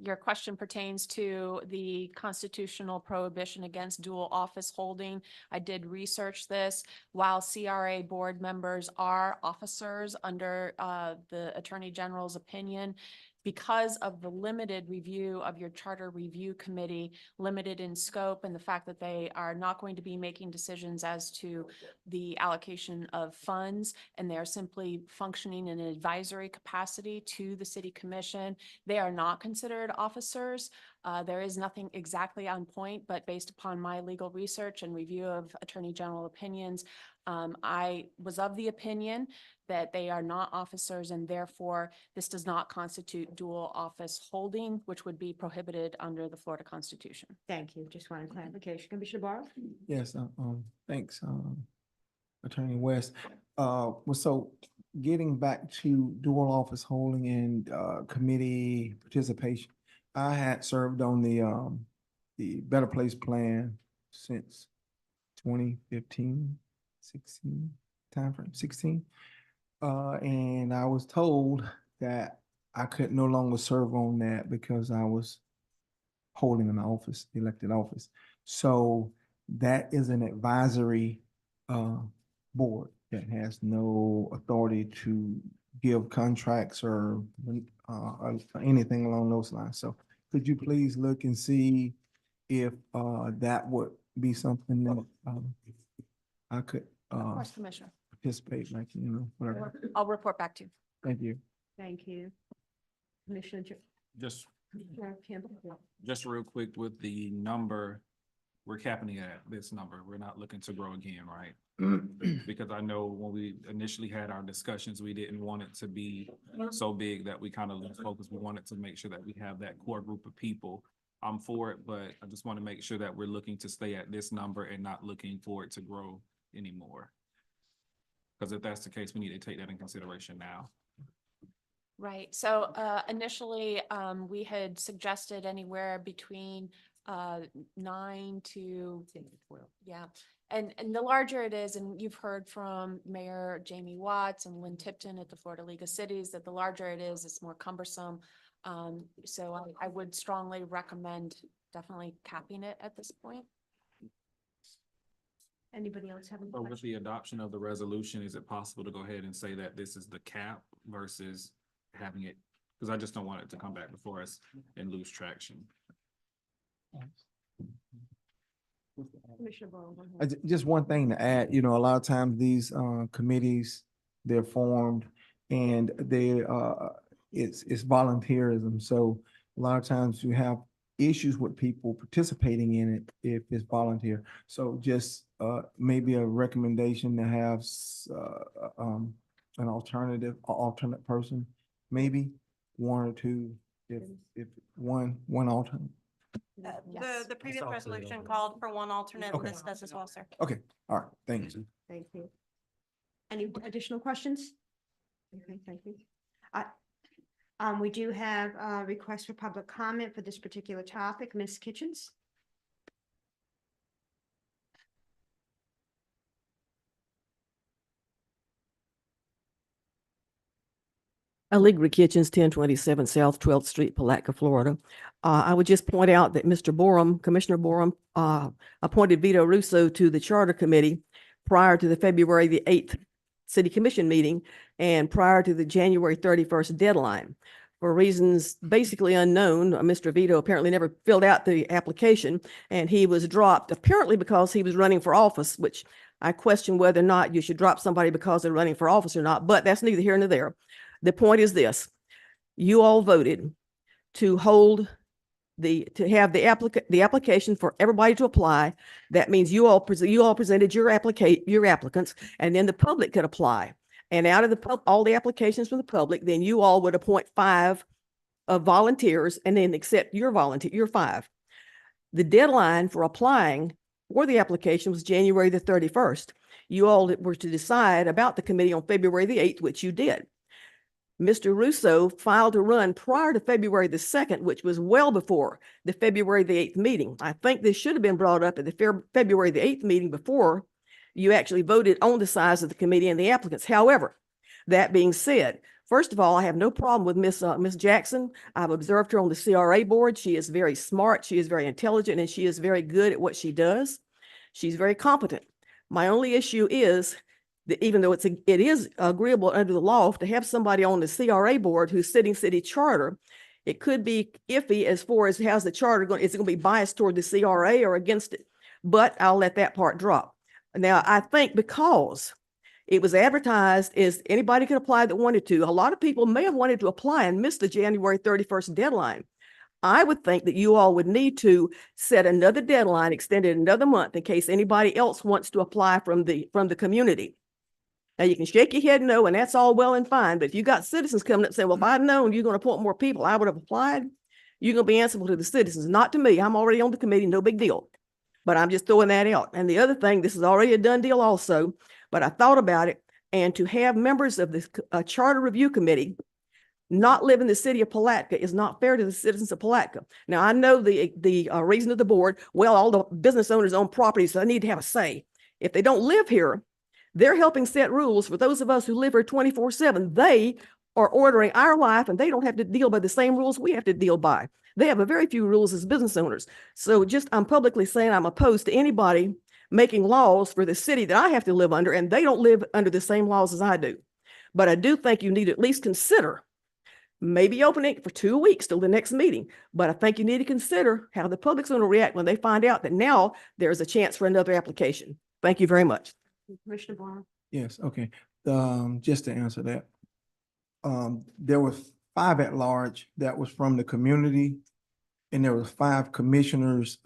Your question pertains to the constitutional prohibition against dual office holding. I did research this. While CRA board members are officers under the Attorney General's opinion, because of the limited review of your Charter Review Committee, limited in scope, and the fact that they are not going to be making decisions as to the allocation of funds, and they're simply functioning in an advisory capacity to the City Commission, they are not considered officers. There is nothing exactly on point, but based upon my legal research and review of Attorney General opinions, I was of the opinion that they are not officers, and therefore this does not constitute dual office holding, which would be prohibited under the Florida Constitution. Thank you. Just wanted clarification. Commissioner Barr? Yes, thanks, Attorney West. Well, so getting back to dual office holding and committee participation, I had served on the Better Place Plan since 2015, 16 timeframe, 16. And I was told that I could no longer serve on that because I was holding an office, elected office. So that is an advisory board that has no authority to give contracts or anything along those lines. So could you please look and see if that would be something that I could Of course, Commissioner. participate, like, whatever. I'll report back to you. Thank you. Thank you. Commissioner Just, Campbell? Yeah. just real quick with the number, we're capping it at this number. We're not looking to grow again, right? Because I know when we initially had our discussions, we didn't want it to be so big that we kind of lose focus. We wanted to make sure that we have that core group of people. I'm for it, but I just want to make sure that we're looking to stay at this number and not looking for it to grow anymore. Because if that's the case, we need to take that in consideration now. Right. So initially, we had suggested anywhere between 9 to 12. Yeah. And the larger it is, and you've heard from Mayor Jamie Watts and Lynn Tipton at the Florida League of Cities, that the larger it is, it's more cumbersome. So I would strongly recommend definitely capping it at this point. Anybody else have any So with questions? the adoption of the resolution, is it possible to go ahead and say that this is the cap versus having it? Because I just don't want it to come back before us and lose traction. Commissioner Barr, go ahead. Just one thing to add, a lot of times these committees, they're formed and it's volunteerism. So a lot of times you have issues with people participating in it if it's volunteer. So just maybe a recommendation to have an alternate person, maybe one or two, if one alternate. The previous resolution called for one alternate, and Okay. this does as well, sir. Okay, all right, thank you. Thank you. Any additional questions? Okay, thank you. We do have a request for public comment for this particular topic. Ms. Kitchens? Allegra Kitchens, 1027 South 12th Street, Palatka, Florida. I would just point out that Mr. Borum, Commissioner Borum, appointed Vito Russo to the Charter Committee prior to the February the 8th City Commission meeting and prior to the January 31st deadline. For reasons basically unknown, Mr. Vito apparently never filled out the application, and he was dropped apparently because he was running for office, which I question whether or not you should drop somebody because they're running for office or not, but that's neither here nor there. The point is this: you all voted to hold to have the application for everybody to apply. That means you all presented your applicants, and then the public could apply. And out of all the applications from the public, then you all would appoint 5 volunteers and then accept your 5. The deadline for applying for the application was January the 31st. You all were to decide about the committee on February the 8th, which you did. Mr. Russo filed to run prior to February the 2nd, which was well before the February the 8th meeting. I think this should have been brought up at the February the 8th meeting before you actually voted on the size of the committee and the applicants. However, that being said, first of all, I have no problem with Miss Jackson. I've observed her on the CRA board. She is very smart, she is very intelligent, and she is very good at what she does. She's very competent. My only issue is that even though it is agreeable under the law to have somebody on the CRA board who's sitting city charter, it could be iffy as far as how's the charter going, is it going to be biased toward the CRA or against it? But I'll let that part drop. Now, I think because it was advertised as anybody could apply that wanted to, a lot of people may have wanted to apply and missed the January 31st deadline. I would think that you all would need to set another deadline, extend it another month in case anybody else wants to apply from the community. Now, you can shake your head no, and that's all well and fine. But if you got citizens coming up saying, well, if I'd known you're going to appoint more people, I would have applied. You're going to be answerable to the citizens, not to me. I'm already on the committee, no big deal. But I'm just throwing that out. And the other thing, this is already a done deal also, but I thought about it. And to have members of this charter review committee not live in the city of Palatka is not fair to the citizens of Palatka. Now, I know the reason of the board, well, all the business owners own properties, so they need to have a say. If they don't live here, they're helping set rules for those of us who live here 24/7. They are ordering our life and they don't have to deal by the same rules we have to deal by. They have a very few rules as business owners. So I'm publicly saying I'm opposed to anybody making laws for the city that I have to live under, and they don't live under the same laws as I do. But I do think you need to at least consider maybe opening it for 2 weeks till the next meeting. But I think you need to consider how the public's going to react when they find out that now there's a chance for another application. Thank you very much. Commissioner Brown? Yes, okay. Just to answer that. There was 5 at large that was from the community, and there was 5 commissioners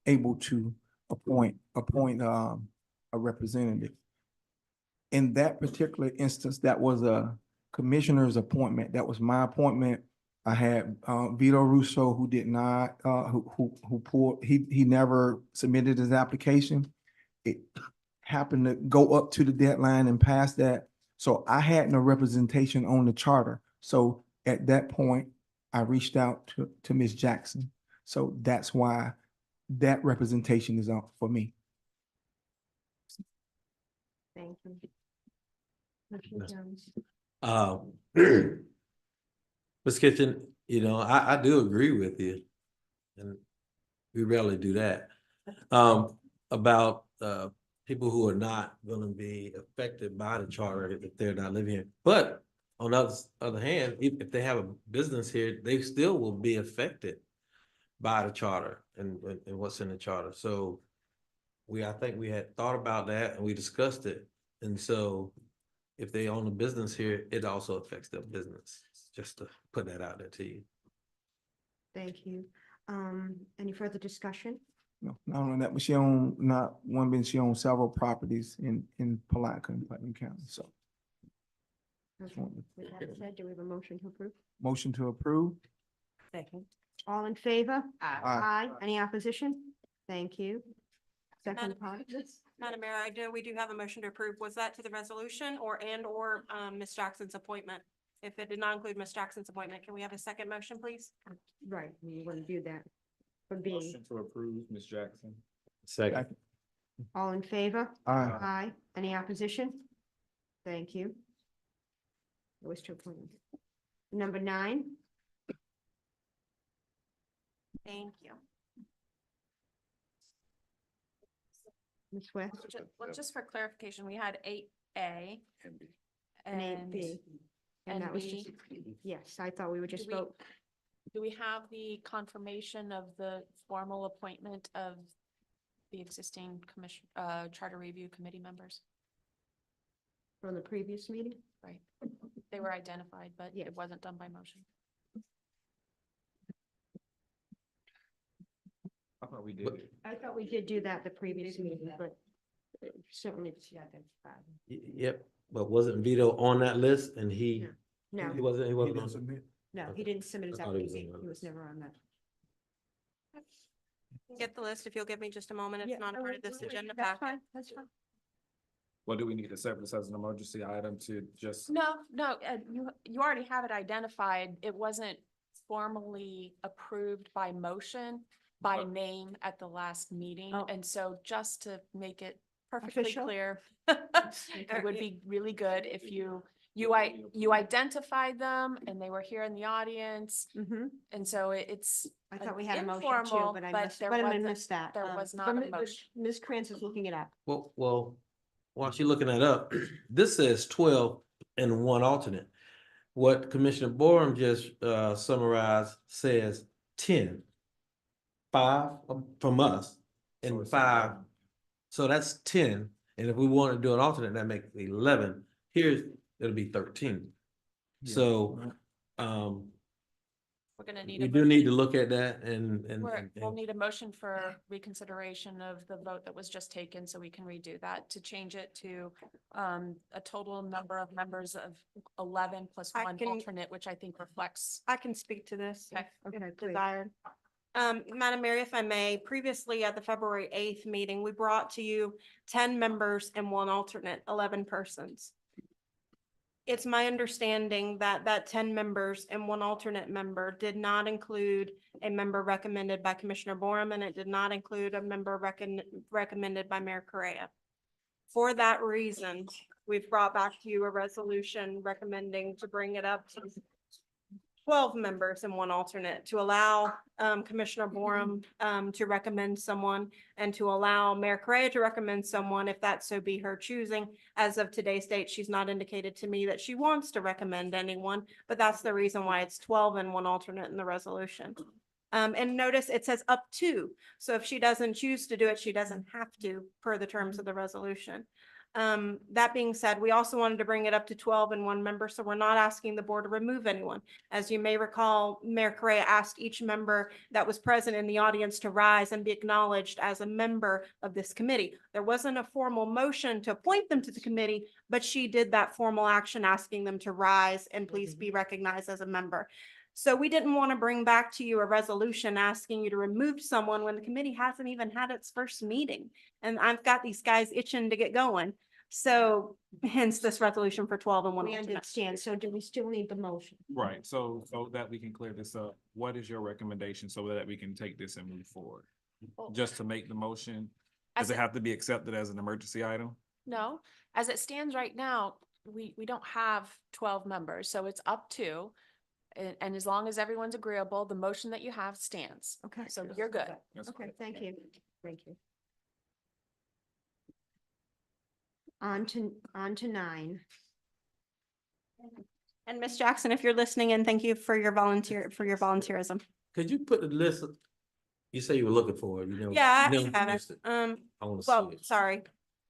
able to appoint a representative. In that particular instance, that was a commissioner's appointment. That was my appointment. I had Vito Russo, who did not who pulled, he never submitted his application. It happened to go up to the deadline and pass that. So I had no representation on the charter. So at that point, I reached out to Ms. Jackson. So that's why that representation is out for me. Thank you. Commissioner Jones? Ms. Kitchen, I do agree with you. And we rarely do that. About people who are not going to be affected by the charter if they're not living here. But on the other hand, if they have a business here, they still will be affected by the charter and what's in the charter. So I think we had thought about that and we discussed it. And so if they own a business here, it also affects their business. Just to put that out there to you. Thank you. Any further discussion? No, not only that, but she owns several properties in Palatka and Putnam County. So Okay. With that said, do we have a motion to approve? motion to approve. Second. All in favor? Aye. Any opposition? Thank you. Second part of this? Madam Mayor, we do have a motion to approve. Was that to the resolution or Ms. Jackson's appointment? If it did not include Ms. Jackson's appointment, can we have a second motion, please? Right, we want to do that. For being, Motion to approve, Ms. Jackson. Second. all in favor? Aye. Aye. Any opposition? Thank you. It was to appoint. Number 9. Thank you. Ms. West? Just for clarification, we had 8A And 8B. And and that was B. just, yes, I thought we would just Do we- vote. Do we have the confirmation of the formal appointment of the existing commission, charter review committee members? From the previous meeting? Right. They were identified, but Yes. it wasn't done by motion. I thought we did. I thought we did do that the previous meeting, but certainly she identified. Yep, but wasn't Vito on that list and he No, wasn't He on didn't it? submit. no, he didn't submit his I thought he was application. on He was that. never on that. Get the list if you'll give me just a moment. Yeah, It's not a part of this agenda That's packet. fine, that's fine. What do we need to set this as an emergency item to just? No, you already have it identified. It wasn't formally approved by motion, by Oh. name at the last meeting. Oh. And so just to make it perfectly Official? clear, it would be really good if you identified them and they were here in the audience. Mm-hmm. And so it's I thought we had a motion too, informal, but I but missed, there but I wasn't, missed that. there was not but a Mi- but motion. Ms. Krantz is looking it up. Well, while she's looking that up, this says 12 and one alternate. What Commissioner Borum just summarized says 10. 5 from us So and it's 5. 11. So that's 10. And if we want to do an alternate, that makes 11. Here's, it'll be 13. So, We're gonna need we a do motion. need to look at that and, We'll need a motion for reconsideration of the vote that was just taken, so we can redo that to change it to a total number of members of 11 plus I one can- alternate, which I think reflects. I can speak to this. Okay. if Okay, please. desired. Madam Mayor, if I may, previously at the February 8th meeting, we brought to you 10 members and one alternate, 11 persons. It's my understanding that 10 members and one alternate member did not include a member recommended by Commissioner Borum, and it did not include a member recommended by Mayor Correa. For that reason, we've brought back to you a resolution recommending to bring it up to 12 members and one alternate to allow Commissioner Borum to recommend someone and to allow Mayor Correa to recommend someone if that so be her choosing. As of today's date, she's not indicated to me that she wants to recommend anyone, but that's the reason why it's 12 and one alternate in the resolution. And notice it says up to. So if she doesn't choose to do it, she doesn't have to per the terms of the resolution. That being said, we also wanted to bring it up to 12 and one member, so we're not asking the board to remove anyone. As you may recall, Mayor Correa asked each member that was present in the audience to rise and be acknowledged as a member of this committee. There wasn't a formal motion to appoint them to the committee, but she did that formal action asking them to rise and please be recognized as a member. So we didn't want to bring back to you a resolution asking you to remove someone when the committee hasn't even had its first meeting. And I've got these guys itching to get going. So hence this resolution for 12 and one We alternate. understand. So do we still need the motion? Right, so that we can clear this up, what is your recommendation so that we can take this and move forward? Just to make the motion, does it have to be accepted as an emergency item? No, as it stands right now, we don't have 12 members, so it's up to. And as long as everyone's agreeable, the motion that you have stands. Okay. So you're good. That's Okay, correct. thank you. Thank you. On to 9. And Ms. Jackson, if you're listening in, thank you for your volunteerism. could you put the list, you say you were looking for it, Yeah, you I never have missed it. I want to see Well, it. sorry,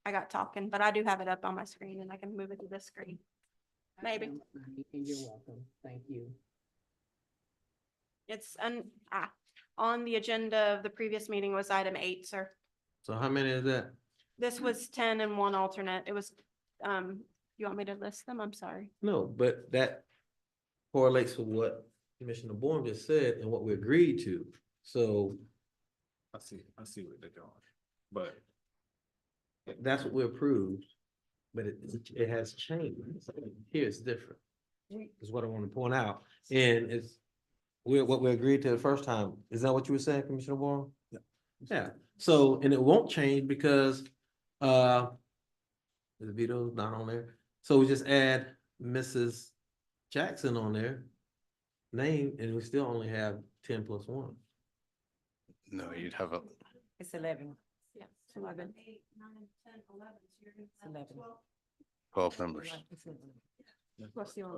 I got talking, but I do have it up on my screen and I can move it to this screen. Maybe. You're welcome. Thank you. It's on the agenda of the previous meeting was item 8, sir. So how many is that? This was 10 and one alternate. It was, you want me to list them? I'm sorry. No, but that correlates with what Commissioner Bourne just said and what we agreed to. So I see what they're doing, but that's what we approved, but it has changed. Here it's different. Is what I want to point out. And it's what we agreed to the first time. Is that what you were saying, Commissioner Bourne? Yeah. Yeah. So, and it won't change because the veto's not on there. So we just add Mrs. Jackson on there, name, and we still only have 10 plus 1. No, you'd have a, It's 11. Yeah, 11. 12 members.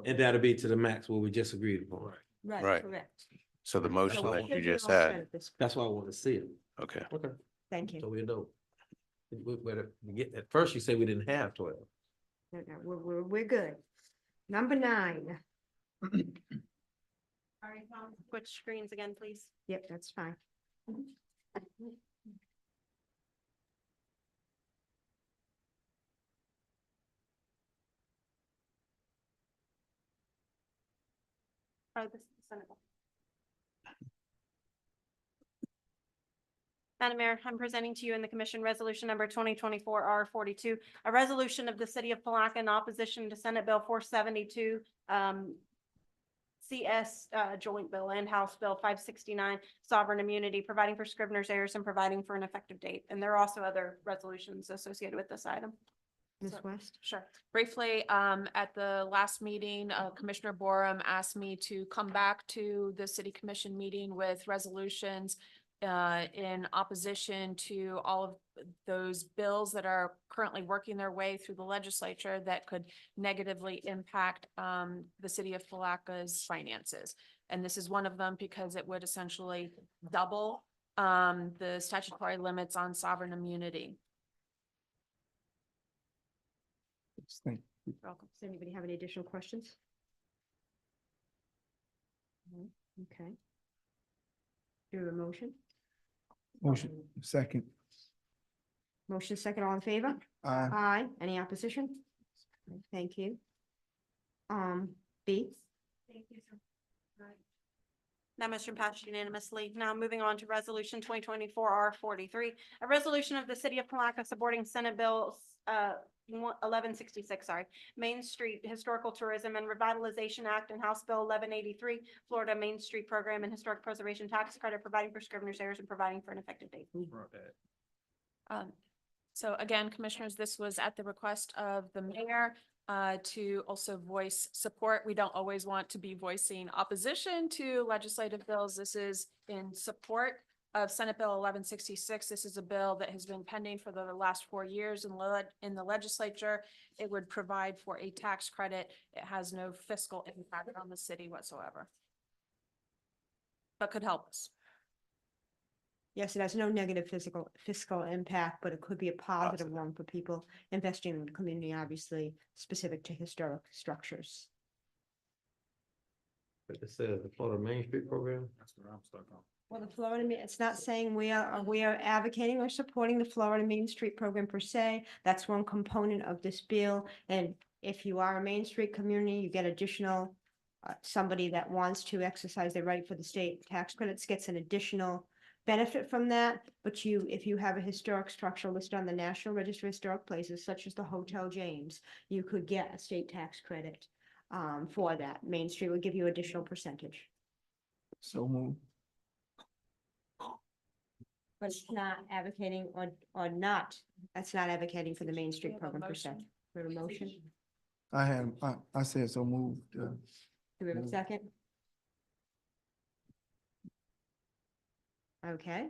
And that'll be to the max what we just agreed upon. Right. Correct. So the motion So that you We'll just do it all had, set at this- That's why I want to see it. okay. Okay. Thank you. So we know. We better get, at first you said we didn't have 12. No, no, we're good. Number 9. Sorry, Tom. Switch screens again, please. Yep, that's fine. Oh, this is the Senate. Madam Mayor, I'm presenting to you in the commission resolution number 2024-R42, a resolution of the city of Palatka in opposition to Senate Bill 472, CS Joint Bill and House Bill 569, sovereign immunity, providing for scrivener's errors and providing for an effective date. And there are also other resolutions associated with this item. Ms. So- West? Sure. Briefly, at the last meeting, Commissioner Borum asked me to come back to the city commission meeting with resolutions in opposition to all of those bills that are currently working their way through the legislature that could negatively impact the city of Palatka's finances. And this is one of them because it would essentially double the statutory limits on sovereign immunity. Thank you. Welcome. Does anybody have any additional questions? No? Okay. Do a motion? Motion, second. Motion second, all in favor? Aye. Aye. Any opposition? Thank you. B? Thank you, sir. That motion passed unanimously. Now moving on to resolution 2024-R43, a resolution of the city of Palatka supporting Senate Bill 1166, Main Street Historical Tourism and Revitalization Act and House Bill 1183, Florida Main Street Program and Historic Preservation Tax Credit, providing for scrivener's errors and providing for an effective date. So again, commissioners, this was at the request of the mayor to also voice support. We don't always want to be voicing opposition to legislative bills. This is in support of Senate Bill 1166. This is a bill that has been pending for the last 4 years in the legislature. It would provide for a tax credit. It has no fiscal impact on the city whatsoever, but could help us. Yes, it has no negative fiscal impact, but it could be a positive one for people investing in the community, obviously specific to historic structures. But it says the Florida Main Street Program. That's where I'm stuck on. Well, the Florida, it's not saying we are advocating or supporting the Florida Main Street Program per se. That's one component of this bill. And if you are a Main Street community, you get additional, somebody that wants to exercise their right for the state tax credits gets an additional benefit from that. But if you have a historic structure listed on the National Register of Historic Places, such as the Hotel James, you could get a state tax credit for that. Main Street would give you additional percentage. So moved. But it's not advocating or not, that's not advocating for the Main Street program per se. For a motion, I said so moved. do we have a second? Okay.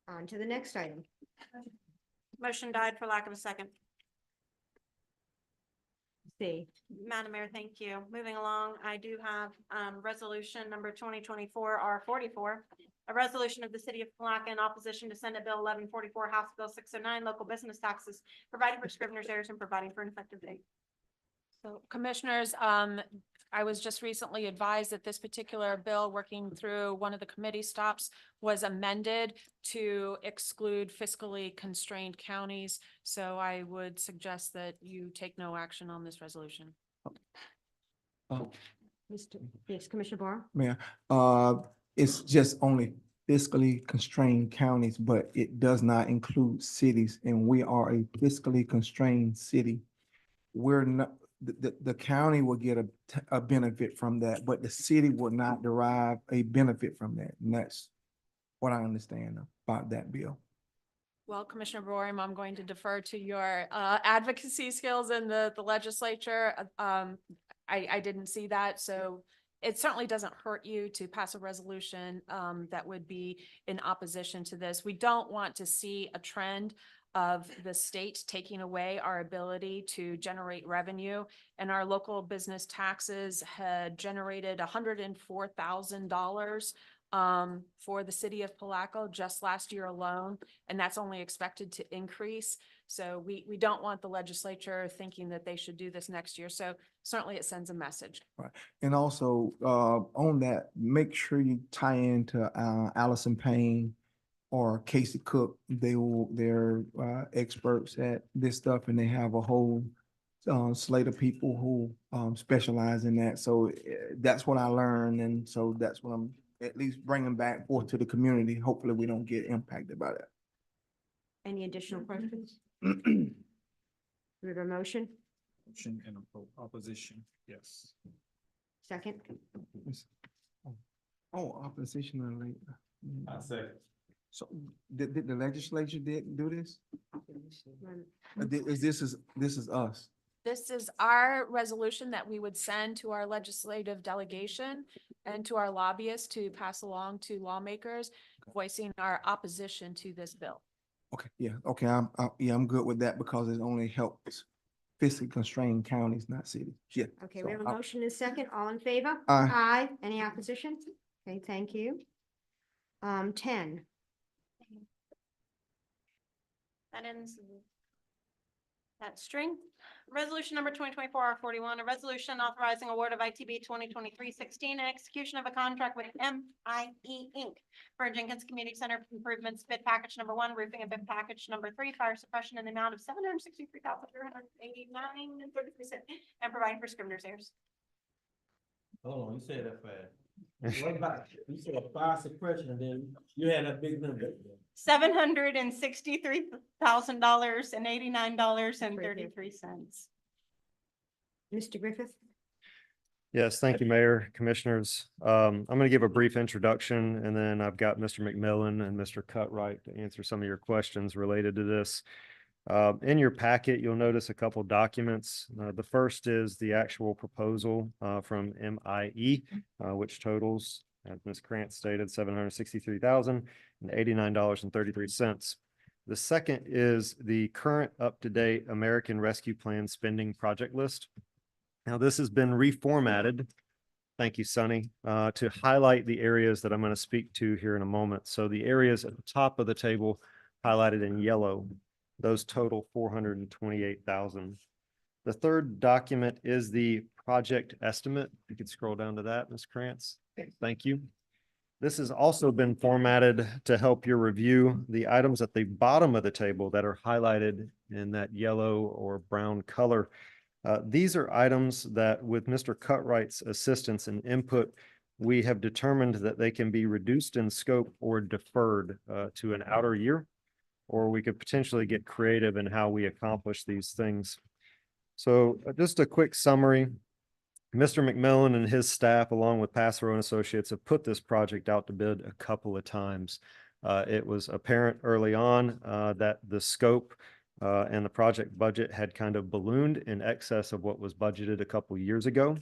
On to the next item. Motion died for lack of a second. C. Madam Mayor, thank you. Moving along, I do have resolution number 2024-R44, a resolution of the city of Palatka in opposition to Senate Bill 1144, House Bill 609, local business taxes, providing for scrivener's errors and providing for an effective date. So commissioners, I was just recently advised that this particular bill, working through one of the committee stops, was amended to exclude fiscally constrained counties. So I would suggest that you take no action on this resolution. Yes, Commissioner Barr? Mayor, it's just only fiscally constrained counties, but it does not include cities, and we are a fiscally constrained city. We're not, the county will get a benefit from that, but the city will not derive a benefit from that. And that's what I understand about that bill. Well, Commissioner Borum, I'm going to defer to your advocacy skills in the legislature. I didn't see that, so it certainly doesn't hurt you to pass a resolution that would be in opposition to this. We don't want to see a trend of the state taking away our ability to generate revenue, and our local business taxes had generated $104,000 for the city of Palatka just last year alone, and that's only expected to increase. So we don't want the legislature thinking that they should do this next year. So certainly it sends a message. Right. And also, on that, make sure you tie into Allison Payne or Casey Cook. They're experts at this stuff, and they have a whole slate of people who specialize in that. So that's what I learned, and so that's what at least bring them back forth to the community. Hopefully, we don't get impacted by that. Any additional questions? We have a motion, Motion and opposition, yes. second? Oh, opposition and late. I second. So did the legislature do this? This is us. This is our resolution that we would send to our legislative delegation and to our lobbyists to pass along to lawmakers, voicing our opposition to this bill. Okay, yeah, okay, I'm good with that because it only helps fiscally constrained counties, not cities. Yeah. Okay, so we have a I- motion and a second. All in favor? Aye. Aye. Any opposition? Okay, thank you. 10. That ends that string. Resolution number 2024-R41, a resolution authorizing award of ITB 2023-16 and execution of a contract with MIE Inc. for Jenkins Community Center improvements, bid package number 1, roofing, and bid package number 3, fire suppression in the amount of $763,389.33 and providing for scrivener's errors. Hold on, you said that fast. What about, you said fire suppression and then you had that big number. $763,089.33. Mr. Griffith? Yes, thank you, Mayor, Commissioners. I'm going to give a brief introduction, and then I've got Mr. McMillan and Mr. Cutright to answer some of your questions related to this. In your packet, you'll notice a couple documents. The first is the actual proposal from MIE, which totals, as Ms. Krantz stated, $763,089.33. The second is the current up-to-date American Rescue Plan spending project list. Now, this has been reformatted, thank you, Sonny, to highlight the areas that I'm going to speak to here in a moment. So the areas at the top of the table highlighted in yellow, those total 428,000. The third document is the project estimate. You could scroll down to that, Ms. Krantz. Thank you. This has also been formatted to help your review. The items at the bottom of the table that are highlighted in that yellow or brown color. These are items that, with Mr. Cutright's assistance and input, we have determined that they can be reduced in scope or deferred to an outer year, or we could potentially get creative in how we accomplish these things. So just a quick summary. Mr. McMillan and his staff, along with Passero and Associates, have put this project out to bid a couple of times. It was apparent early on that the scope and the project budget had kind of ballooned in excess of what was budgeted a couple years ago.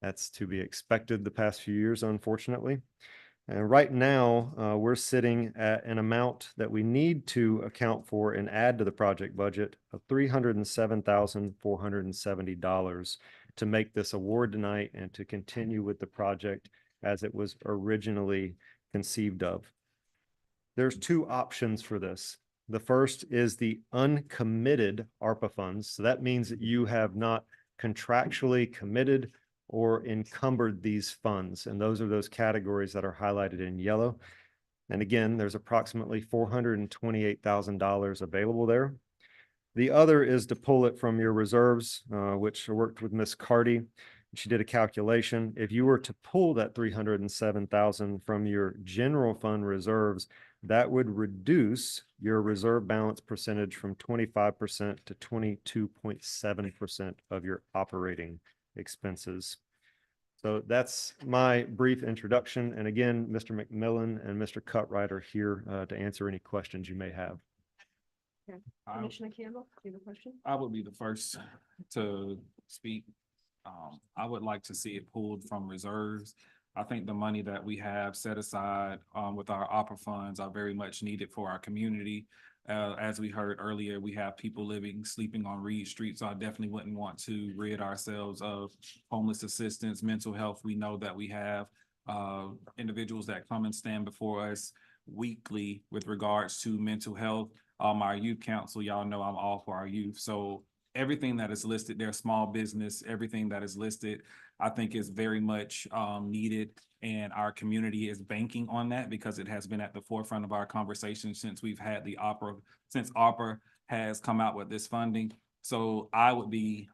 That's to be expected the past few years, unfortunately. And right now, we're sitting at an amount that we need to account for and add to the project budget of $307,470 to make this award tonight and to continue with the project as it was originally conceived of. There's two options for this. The first is the uncommitted ARPA funds. So that means that you have not contractually committed or encumbered these funds. And those are those categories that are highlighted in yellow. And again, there's approximately $428,000 available there. The other is to pull it from your reserves, which I worked with Ms. Carty. She did a calculation. If you were to pull that $307,000 from your general fund reserves, that would reduce your reserve balance percentage from 25% to 22.7% of your operating expenses. So that's my brief introduction. And again, Mr. McMillan and Mr. Cutright are here to answer any questions you may have. Okay. Commissioner Campbell, do you have a question? I would be the first to speak. I would like to see it pulled from reserves. I think the money that we have set aside with our opera funds are very much needed for our community. As we heard earlier, we have people sleeping on Reed Street, so I definitely wouldn't want to rid ourselves of homeless assistance, mental health. We know that we have individuals that come and stand before us weekly with regards to mental health. Our youth council, y'all know I'm all for our youth. So everything that is listed there, small business, everything that is listed, I think is very much needed. And our community is banking on that because it has been at the forefront of our conversation since we've had the opera, since ARPA has come out with this funding. So I would be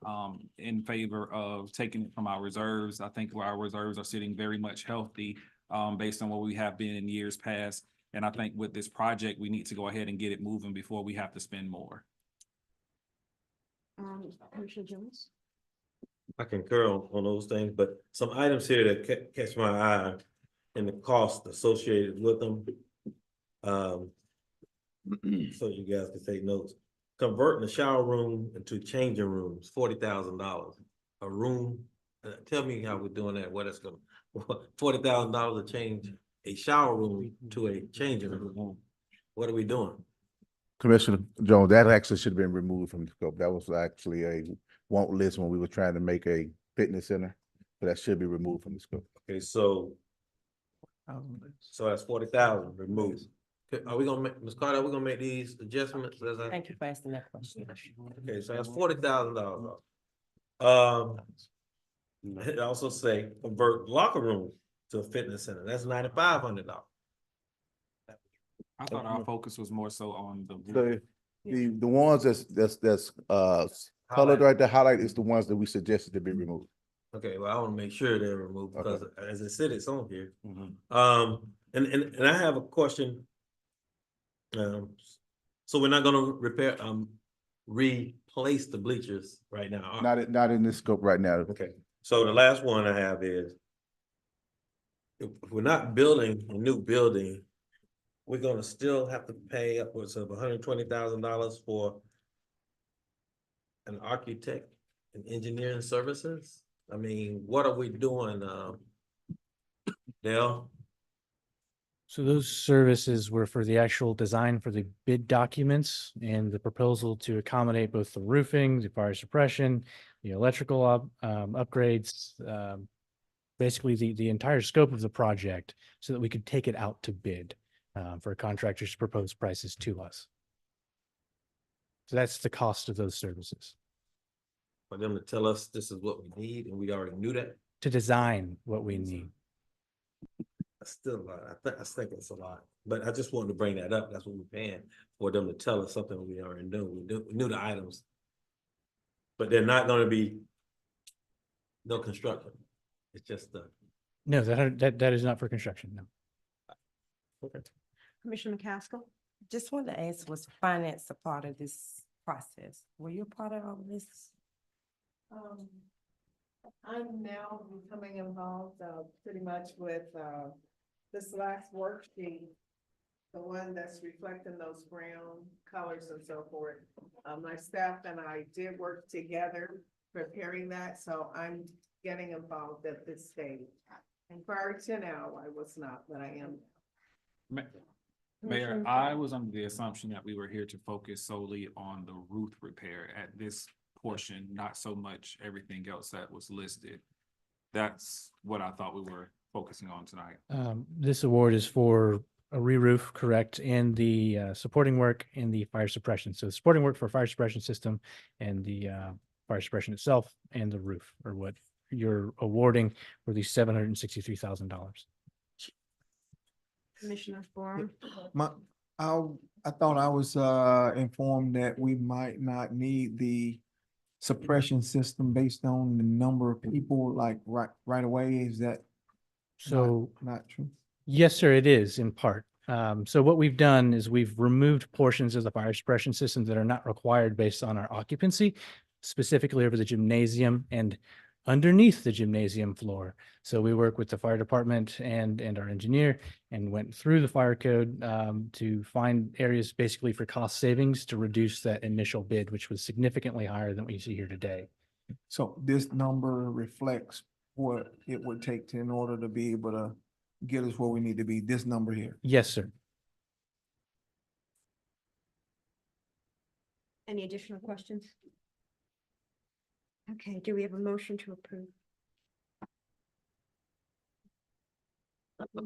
in favor of taking it from our reserves. I think our reserves are sitting very much healthy based on what we have been in years past. And I think with this project, we need to go ahead and get it moving before we have to spend more. Commissioner Jones? I concur on those things, but some items here that catch my eye and the cost associated with them. So you guys can take notes. Converting the shower room into changing rooms, $40,000. A room, tell me how we're doing that, what it's gonna, $40,000 to change a shower room to a changing room. What are we doing? Commissioner Jones, that actually should have been removed from the scope. That was actually a want list when we were trying to make a fitness center, but that should be removed from the scope. Okay, so that's 40,000 removed. Okay, are we gonna make, Ms. Carter, are we gonna make these adjustments as I? Thank you for asking that question. Okay, so that's $40,000. It also say convert locker room to a fitness center. That's $9,500. I thought our focus was more so on the So the ones that's colored right there, highlight is the ones that we suggested to be removed. Okay, well, I want to make sure they're removed because as I said, it's on here. Mhm. And I have a question. So we're not gonna repair, replace the bleachers right now. Not in this scope right now. Okay, so the last one I have is, if we're not building a new building, we're gonna still have to pay upwards of $120,000 for an architect and engineering services. I mean, what are we doing, Dale? So those services were for the actual design for the bid documents and the proposal to accommodate both the roofing, the fire suppression, the electrical upgrades, basically the entire scope of the project so that we could take it out to bid for contractors to propose prices to us. So that's the cost of those services. For them to tell us this is what we need and we already knew that? To design what we need. That's still a lot. I think it's a lot, but I just wanted to bring that up. That's what we're paying for them to tell us something we already knew. We knew the items, but they're not going to be no construction. It's just the. No, that is not for construction. No. Okay. Commissioner McCaskill? Just wanted to ask, was finance a part of this process? Were you a part of all this? I'm now becoming involved pretty much with this last worksheet, the one that's reflecting those brown colors and so forth. My staff and I did work together preparing that, so I'm getting involved at this stage. And prior to now, I was not, but I am. Mayor, I was under the assumption that we were here to focus solely on the roof repair at this portion, not so much everything else that was listed. That's what I thought we were focusing on tonight. This award is for a re-roof, correct, and the supporting work in the fire suppression. So supporting work for fire suppression system and the fire suppression itself and the roof are what you're awarding for the $763,000. Commissioner Borum? I thought I was informed that we might not need the suppression system based on the number of people like right away. Is that so not true? Yes, sir, it is in part. So what we've done is we've removed portions of the fire suppression system that are not required based on our occupancy, specifically over the gymnasium and underneath the gymnasium floor. So we work with the fire department and our engineer and went through the fire code to find areas basically for cost savings to reduce that initial bid, which was significantly higher than what you see here today. So this number reflects what it would take in order to be able to get us where we need to be, this number here. Yes, sir. Any additional questions? Okay, do we have a motion to approve?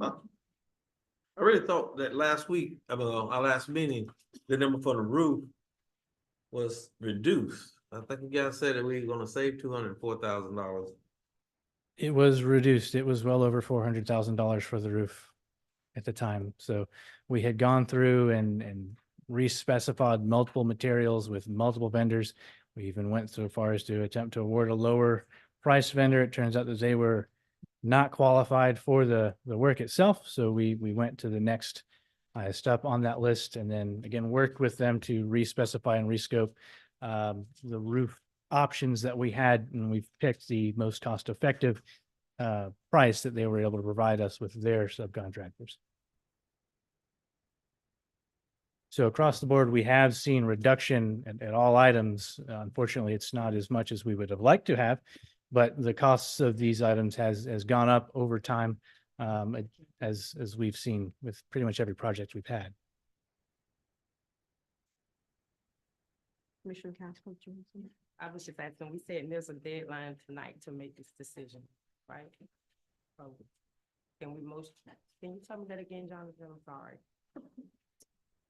I really thought that last week, our last meeting, the number for the roof was reduced. I think you guys said that we were gonna save $204,000. It was reduced. It was well over $400,000 for the roof at the time. So we had gone through and re-specified multiple materials with multiple vendors. We even went so far as to attempt to award a lower price vendor. It turns out that they were not qualified for the work itself. So we went to the next highest up on that list, and then again, worked with them to re-specify and rescope the roof options that we had, and we've picked the most cost-effective price that they were able to provide us with their subcontractors. So across the board, we have seen reduction at all items. Unfortunately, it's not as much as we would have liked to have, but the costs of these items has gone up over time, as we've seen with pretty much every project we've had. Commissioner Castle Johnson. I was just asking, we said there's a deadline tonight to make this decision, right? So can we can you tell me that again, Jonathan? I'm sorry.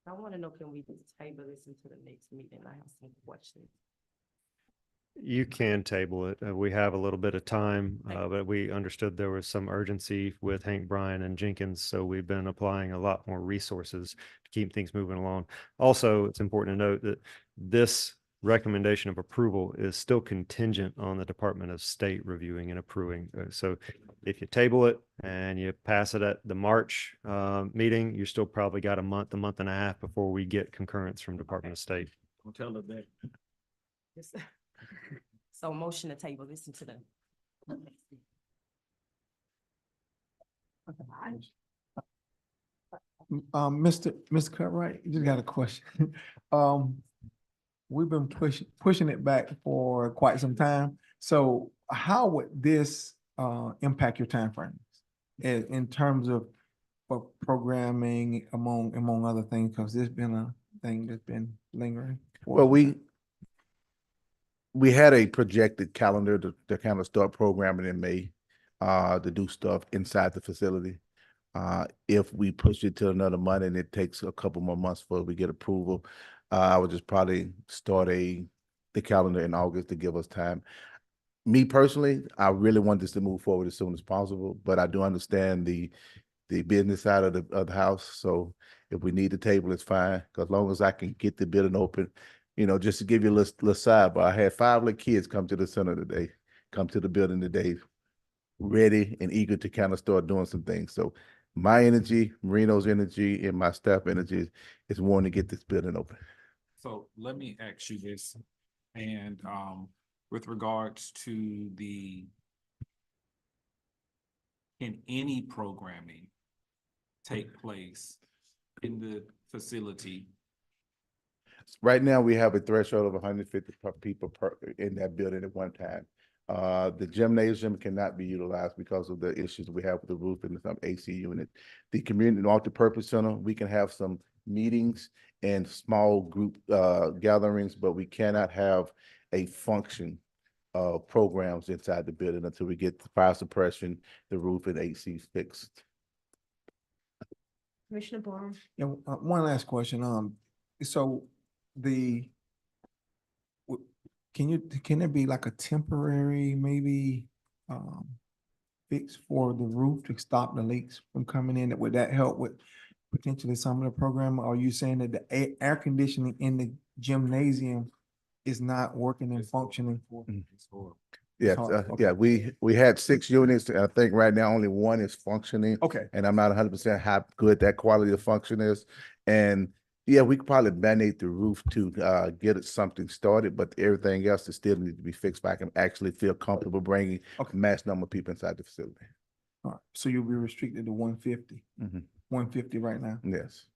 I want to know, can we table this into the next meeting? I have some questions. You can table it. We have a little bit of time, but we understood there was some urgency with Hank Bryan and Jenkins, so we've been applying a lot more resources to keep things moving along. Also, it's important to note that this recommendation of approval is still contingent on the Department of State reviewing and approving. So if you table it and you pass it at the March meeting, you still probably got a month and a half before we get concurrence from Department of State. Don't tell her that. Yes. So motion to table this into the. Mr. Cartwright, you just got a question. We've been pushing it back for quite some time. So how would this impact your timeframes in terms of programming among other things? Because there's been a thing that's been lingering. Well, we had a projected calendar to kind of start programming in May, to do stuff inside the facility. If we push it to another month and it takes a couple more months before we get approval, I would just probably start the calendar in August to give us time. Me personally, I really want this to move forward as soon as possible, but I do understand the business side of the house. So if we need the table, it's fine. Because as long as I can get the building open, just to give you a little sidebar, I had 5 little kids come to the center today, come to the building today, ready and eager to kind of start doing some things. So my energy, Marino's energy, and my staff energy is wanting to get this building open. So let me ask you this, and with regards to can any programming take place in the facility? Right now, we have a threshold of 150 people in that building at one time. The gymnasium cannot be utilized because of the issues we have with the roof and some AC unit. The community multi-purpose center, we can have some meetings and small group gatherings, but we cannot have a function of programs inside the building until we get the fire suppression, the roof, and AC fixed. Commissioner Borum. Yeah, one last question. So can there be like a temporary maybe fix for the roof to stop the leaks from coming in? Would that help with potentially some of the program? Or are you saying that the air conditioning in the gymnasium is not working and functioning? Yeah, yeah, we had 6 units, and I think right now only 1 is functioning. Okay. And I'm not 100% how good that quality of function is. And yeah, we could probably mandate the roof to get it something started, but everything else is still need to be fixed back and actually feel comfortable bringing a mass number of people inside the facility. All right, so you'll be restricted to 150. 150 right now. Yes.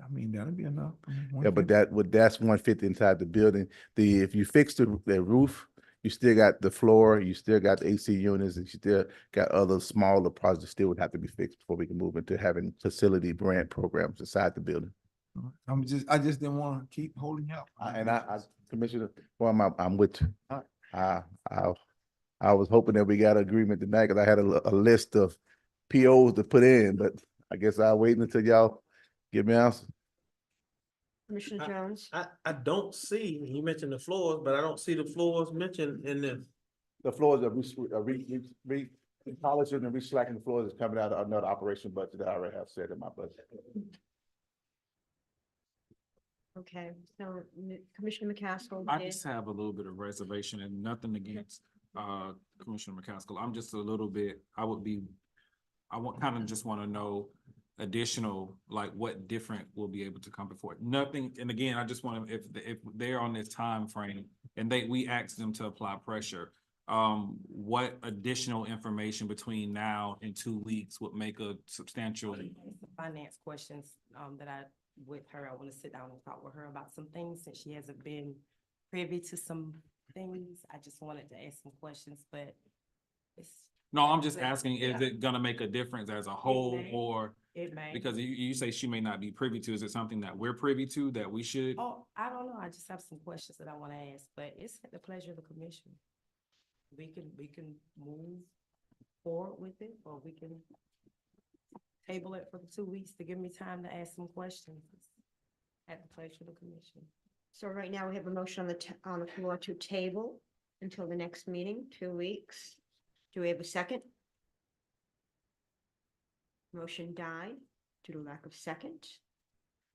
I mean, that'll be enough. Yeah, but that's 150 inside the building. If you fix the roof, you still got the floor, you still got the AC units, and you still got other smaller projects still would have to be fixed before we can move into having facility grant programs inside the building. I just didn't want to keep holding you up. Commissioner, well, I'm with you. I was hoping that we got an agreement tonight because I had a list of POs to put in, but I guess I'll wait until y'all give me an answer. Commissioner Jones. I don't see, you mentioned the floors, but I don't see the floors mentioned in this. The floors are polishing and re-slacking the floors is coming out of another operation budget that I already have set in my budget. Okay, so Commissioner McCaskill. I just have a little bit of reservation and nothing against Commissioner McCaskill. I'm just a little bit, I kind of just want to know additional, like what different will be able to come before. Nothing, and again, I just want to, if they're on this time frame and we ask them to apply pressure, what additional information between now and 2 weeks would make a substantial? Finance questions, that with her, I want to sit down and talk with her about some things since she hasn't been privy to some things. I just wanted to ask some questions, but it's. No, I'm just asking, is it gonna make a difference as a whole, may. or It may. because you say she may not be privy to, is it something that we're privy to that we should? Oh, I don't know. I just have some questions that I want to ask, but it's at the pleasure of the commission. We can move forward with it, or we can table it for the 2 weeks to give me time to ask some questions. It's at the pleasure of the commission. So right now we have a motion on the floor to table until the next meeting, 2 weeks. Do we have a second? Motion died due to lack of second.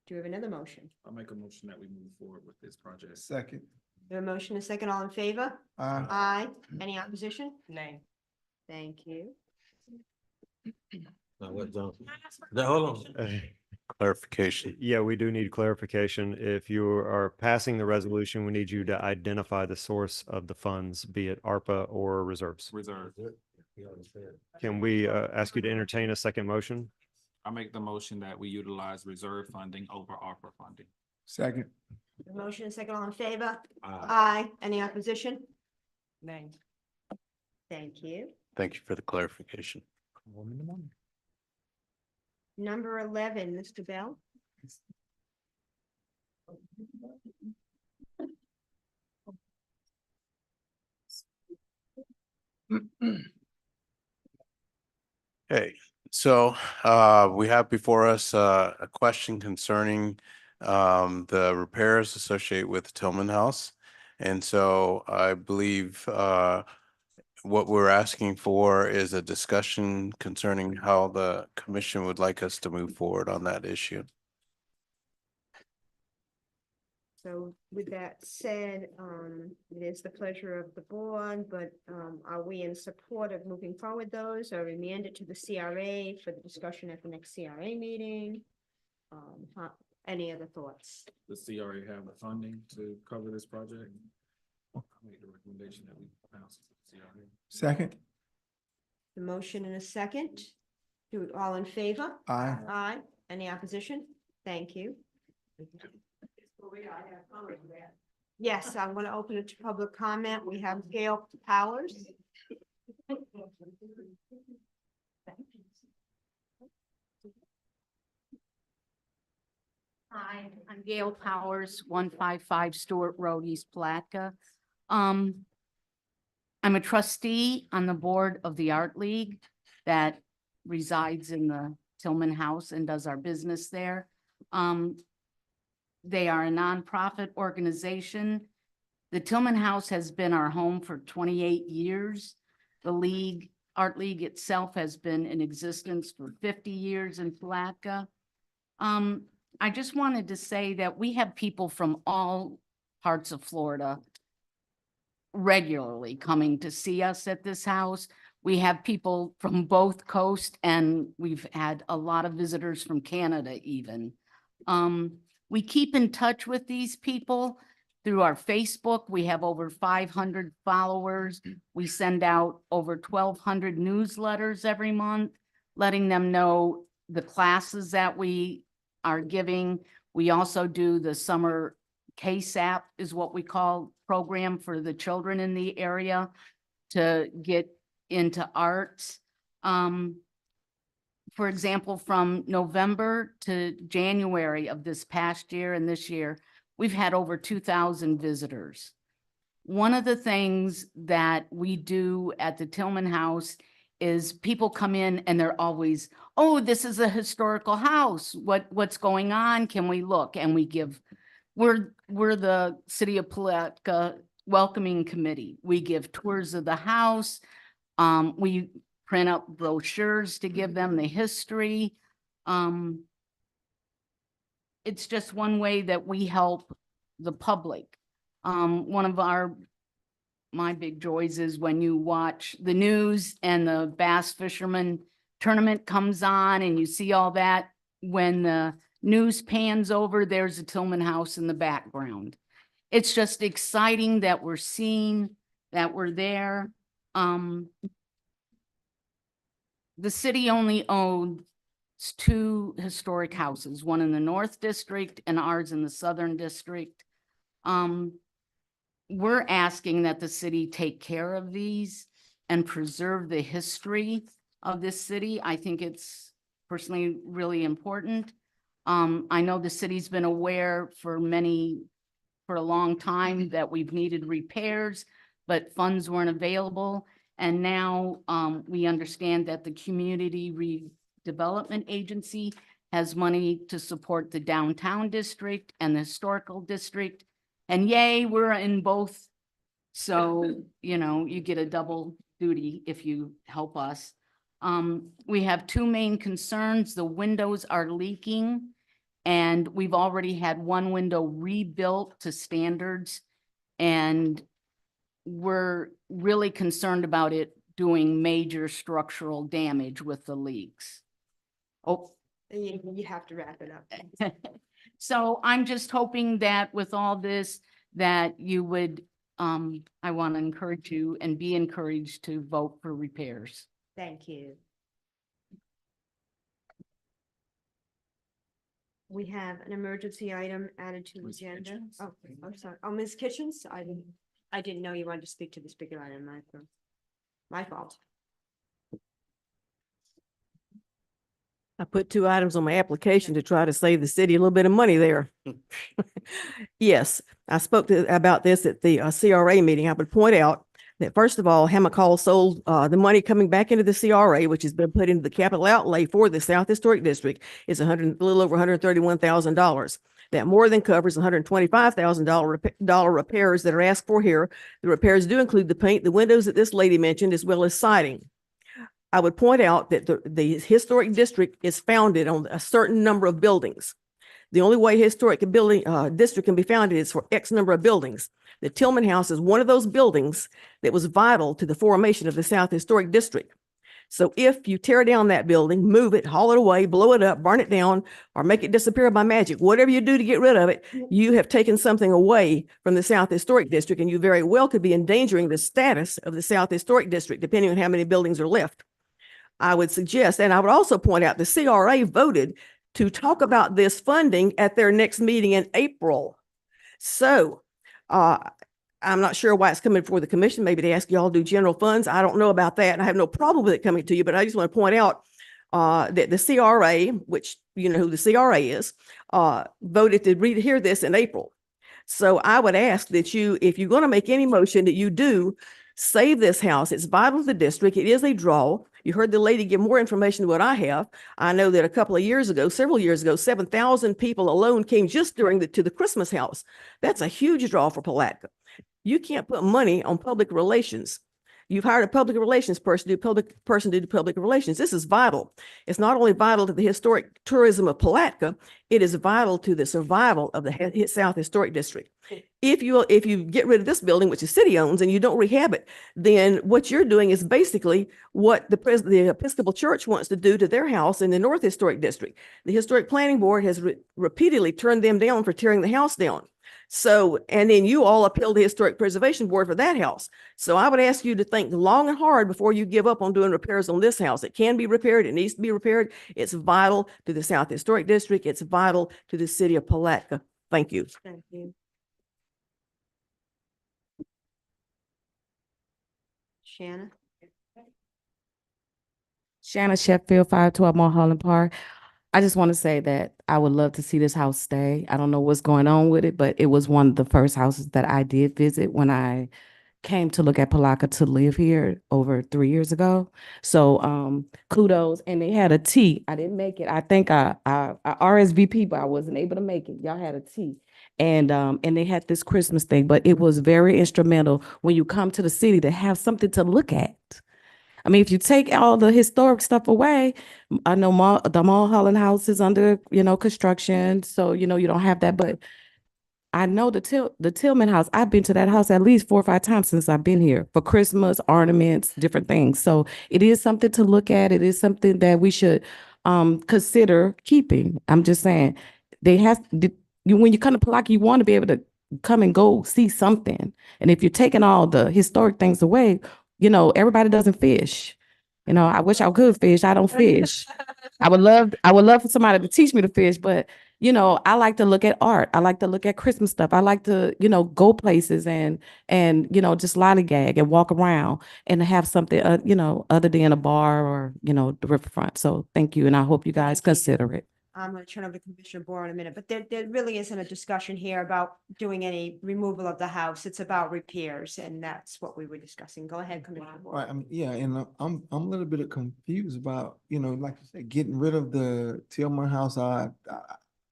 Do we have another motion? I'll make a motion that we move forward with this project. Second. We have a motion and a second, all in favor? Aye. Aye. Any opposition? Nay. Thank you. Now what, John? Hold on. Clarification. Yeah, we do need clarification. If you are passing the resolution, we need you to identify the source of the funds, be it ARPA or reserves. Reserve. Can we ask you to entertain a second motion? I make the motion that we utilize reserve funding over ARPA funding. Second. The motion and second, all in favor? Aye. Aye. Any opposition? Nay. Thank you. Thank you for the clarification. Number 11, Mr. Bell. Okay, so we have before us a question concerning the repairs associated with the Tillman House. And so I believe what we're asking for is a discussion concerning how the commission would like us to move forward on that issue. So with that said, it is the pleasure of the board, but are we in support of moving forward those or remand it to the CRA for the discussion at the next CRA meeting? Any other thoughts? The CRA have the funding to cover this project? I make the recommendation that we pass the CRA. Second. The motion in a second. Do all in favor? Aye. Aye. Any opposition? Thank you. Yes, I'm going to open it to public comment. We have Gail Powers. Hi, I'm Gail Powers, 155 Stewart Road, East Palatka. I'm a trustee on the board of the Art League that resides in the Tillman House and does our business there. They are a nonprofit organization. The Tillman House has been our home for 28 years. The Art League itself has been in existence for 50 years in Palatka. I just wanted to say that we have people from all parts of Florida regularly coming to see us at this house. We have people from both coasts, and we've had a lot of visitors from Canada even. We keep in touch with these people through our Facebook. We have over 500 followers. We send out over 1,200 newsletters every month, letting them know the classes that we are giving. We also do the summer KSAP is what we call program for the children in the area to get into arts. For example, from November to January of this past year and this year, we've had over 2,000 visitors. One of the things that we do at the Tillman House is people come in and they're always, oh, this is a historical house. What's going on? Can we look? And we're the City of Palatka Welcoming Committee. We give tours of the house. We print up brochures to give them the history. It's just one way that we help the public. One of my big joys is when you watch the news and the bass fisherman tournament comes on and you see all that. When the news pans over, there's a Tillman house in the background. It's just exciting that we're seeing, that we're there. The city only owns two historic houses, one in the North District and ours in the Southern District. We're asking that the city take care of these and preserve the history of this city. I think it's personally really important. I know the city's been aware for a long time that we've needed repairs, but funds weren't available. And now we understand that the Community Redevelopment Agency has money to support the downtown district and the historical district. And yay, we're in both. So, you know, you get a double duty if you help us. We have two main concerns. The windows are leaking, and we've already had one window rebuilt to standards, and we're really concerned about it doing major structural damage with the leaks. Oh. You have to wrap it up. So I'm just hoping that with all this, that you would, I want to encourage you and be encouraged to vote for repairs. Thank you. We have an emergency item added to the agenda. Oh, I'm sorry. Oh, Ms. Kitchens, I didn't know you wanted to speak to this bigger item. My fault. I put two items on my application to try to save the city a little bit of money there. Yes, I spoke about this at the CRA meeting. I would point out that first of all, Hammock Hall sold the money coming back into the CRA, which has been put into the capital outlay for the South Historic District, is a little over $131,000. That more than covers $125,000 repairs that are asked for here. The repairs do include the paint, the windows that this lady mentioned, as well as siding. I would point out that the historic district is founded on a certain number of buildings. The only way historic building district can be founded is for X number of buildings. The Tillman House is one of those buildings that was vital to the formation of the South Historic District. So if you tear down that building, move it, haul it away, blow it up, burn it down, or make it disappear by magic, whatever you do to get rid of it, you have taken something away from the South Historic District, and you very well could be endangering the status of the South Historic District, depending on how many buildings are left. I would suggest, and I would also point out, the CRA voted to talk about this funding at their next meeting in April. So I'm not sure why it's coming before the commission. Maybe they ask y'all to do general funds. I don't know about that. And I have no problem with it coming to you, but I just want to point out that the CRA, which you know who the CRA is, voted to hear this in April. So I would ask that you, if you're going to make any motion, that you do save this house. It's vital to the district. It is a draw. You heard the lady give more information than what I have. I know that a couple of years ago, several years ago, 7,000 people alone came just to the Christmas house. That's a huge draw for Palatka. You can't put money on public relations. You've hired a public relations person to do public relations. This is vital. It's not only vital to the historic tourism of Palatka, it is vital to the survival of the South Historic District. If you get rid of this building, which the city owns, and you don't rehab it, then what you're doing is basically what the Episcopal Church wants to do to their house in the North Historic District. The Historic Planning Board has repeatedly turned them down for tearing the house down. So, and then you all appeal the Historic Preservation Board for that house. So I would ask you to think long and hard before you give up on doing repairs on this house. It can be repaired. It needs to be repaired. It's vital to the South Historic District. It's vital to the city of Palatka. Thank you. Thank you. Shanna? Shanna Sheffield, 512 Mulholland Park. I just want to say that I would love to see this house stay. I don't know what's going on with it, but it was one of the first houses that I did visit when I came to look at Palatka to live here over 3 years ago. So kudos. And they had a tea. I didn't make it. I think I RSVP, but I wasn't able to make it. Y'all had a tea. And they had this Christmas thing, but it was very instrumental when you come to the city to have something to look at. I mean, if you take all the historic stuff away, I know the Mulholland House is under, construction. So, you don't have that, but I know the Tillman house. I've been to that house at least 4 or 5 times since I've been here for Christmas, ornaments, different things. So it is something to look at. It is something that we should consider keeping. I'm just saying when you come to Palatka, you want to be able to come and go see something. And if you're taking all the historic things away, everybody doesn't fish. I wish I could fish. I don't fish. I would love for somebody to teach me to fish, but I like to look at art. I like to look at Christmas stuff. I like to, go places and just lollygag and walk around and have something, other than a bar or, the riverfront. So thank you. And I hope you guys consider it. I'm going to turn over to Commissioner Bohr in a minute, but there really isn't a discussion here about doing any removal of the house. It's about repairs, and that's what we were discussing. Go ahead, Commissioner Bohr. Right, yeah, and I'm a little bit confused about, like you said, getting rid of the Tillman house. I